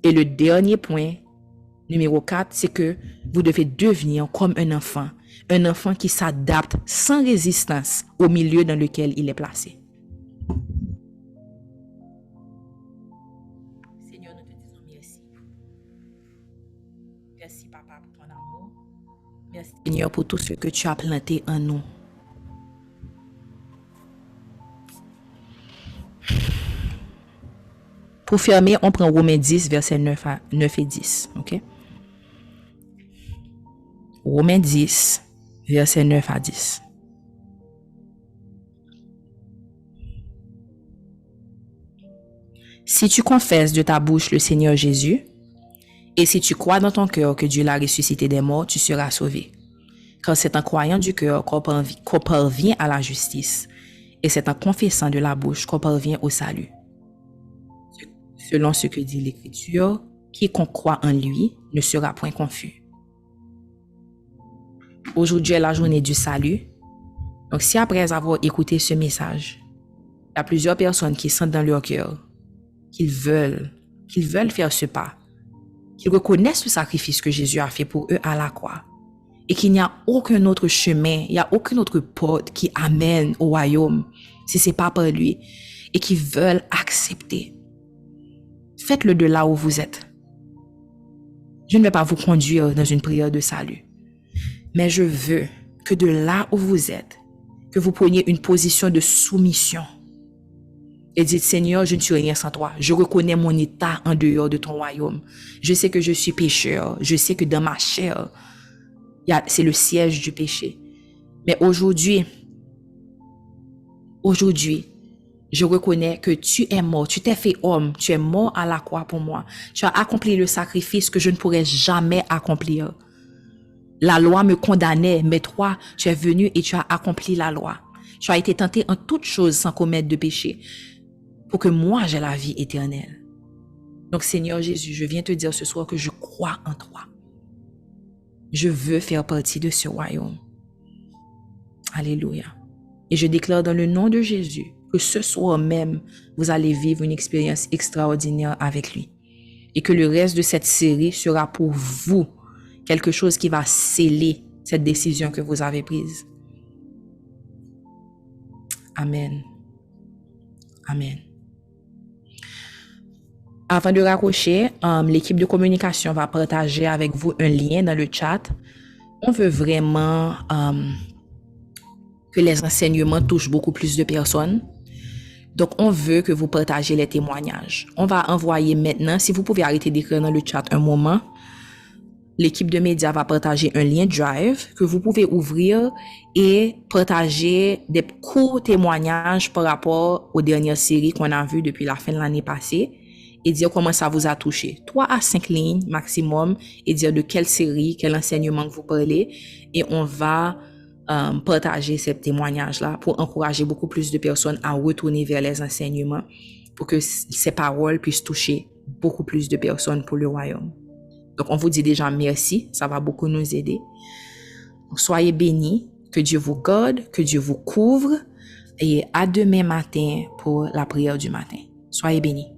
S2: Et le dernier point, numéro 4, c'est que vous devez devenir comme un enfant qui s'adapte sans résistance au milieu dans lequel il est placé. Seigneur, nous te disons merci. Merci, Papa, pour ton amour. Merci, Seigneur, pour tout ce que tu as planté en nous. Pour fermer, on prend Romains 10, versets 9 et 10. OK? Romains 10, versets 9 à 10. Si tu confesses de ta bouche le Seigneur Jésus, et si tu crois dans ton cœur que Dieu l'a ressuscité des morts, tu seras sauvé. Car c'est en croyant du cœur qu'on parvient à la justice, et c'est en confessant de la bouche qu'on parvient au salut. Selon ce que dit l'Écriture, quiconque croit en lui ne sera point confus. Aujourd'hui est la journée du salut. Donc si après avoir écouté ce message, il y a plusieurs personnes qui sentent dans leur cœur qu'ils veulent faire ce pas, qu'ils reconnaissent le sacrifice que Jésus a fait pour eux à la croix, et qu'il n'y a aucun autre chemin, il n'y a aucune autre porte qui amène au royaume si ce n'est pas par lui, et qui veulent accepter. Faites-le de là où vous êtes. Je ne vais pas vous conduire dans une prière de salut, mais je veux que de là où vous êtes, que vous preniez une position de soumission et dites, Seigneur, je ne suis rien sans toi. Je reconnais mon état en dehors de ton royaume. Je sais que je suis pécheur. Je sais que dans ma chair, c'est le siège du péché. Mais aujourd'hui, je reconnais que tu es mort, tu t'es fait homme, tu es mort à la croix pour moi. Tu as accompli le sacrifice que je ne pourrais jamais accomplir. La loi me condamnait, mais toi, tu es venu et tu as accompli la loi. Tu as été tenté en toutes choses sans commettre de péché, pour que moi j'ai la vie éternelle. Donc Seigneur Jésus, je viens te dire ce soir que je crois en toi. Je veux faire partie de ce royaume. Alléluia. Et je déclare dans le nom de Jésus que ce soir même, vous allez vivre une expérience extraordinaire avec lui. Et que le reste de cette série sera pour vous quelque chose qui va sceller cette décision que vous avez prise. Amen. Amen. Avant de raccrocher, l'équipe de communication va partager avec vous un lien dans le chat. On veut vraiment que les enseignements touchent beaucoup plus de personnes. Donc, on veut que vous partagez les témoignages. On va envoyer maintenant, si vous pouvez arrêter d'écrire dans le chat un moment, l'équipe de médias va partager un lien Drive que vous pouvez ouvrir et partager des courts témoignages par rapport aux dernières séries qu'on a vues depuis la fin de l'année passée et dire comment ça vous a touché. 3 à 5 lignes maximum et dire de quelle série, quel enseignement vous parlez et on va partager ces témoignages-là pour encourager beaucoup plus de personnes à retourner vers les enseignements pour que ces paroles puissent toucher beaucoup plus de personnes pour le royaume. Donc, on vous dit déjà merci, ça va beaucoup nous aider. Donc, soyez bénis, que Dieu vous garde, que Dieu vous couvre et à demain matin pour la prière du matin. Soyez bénis.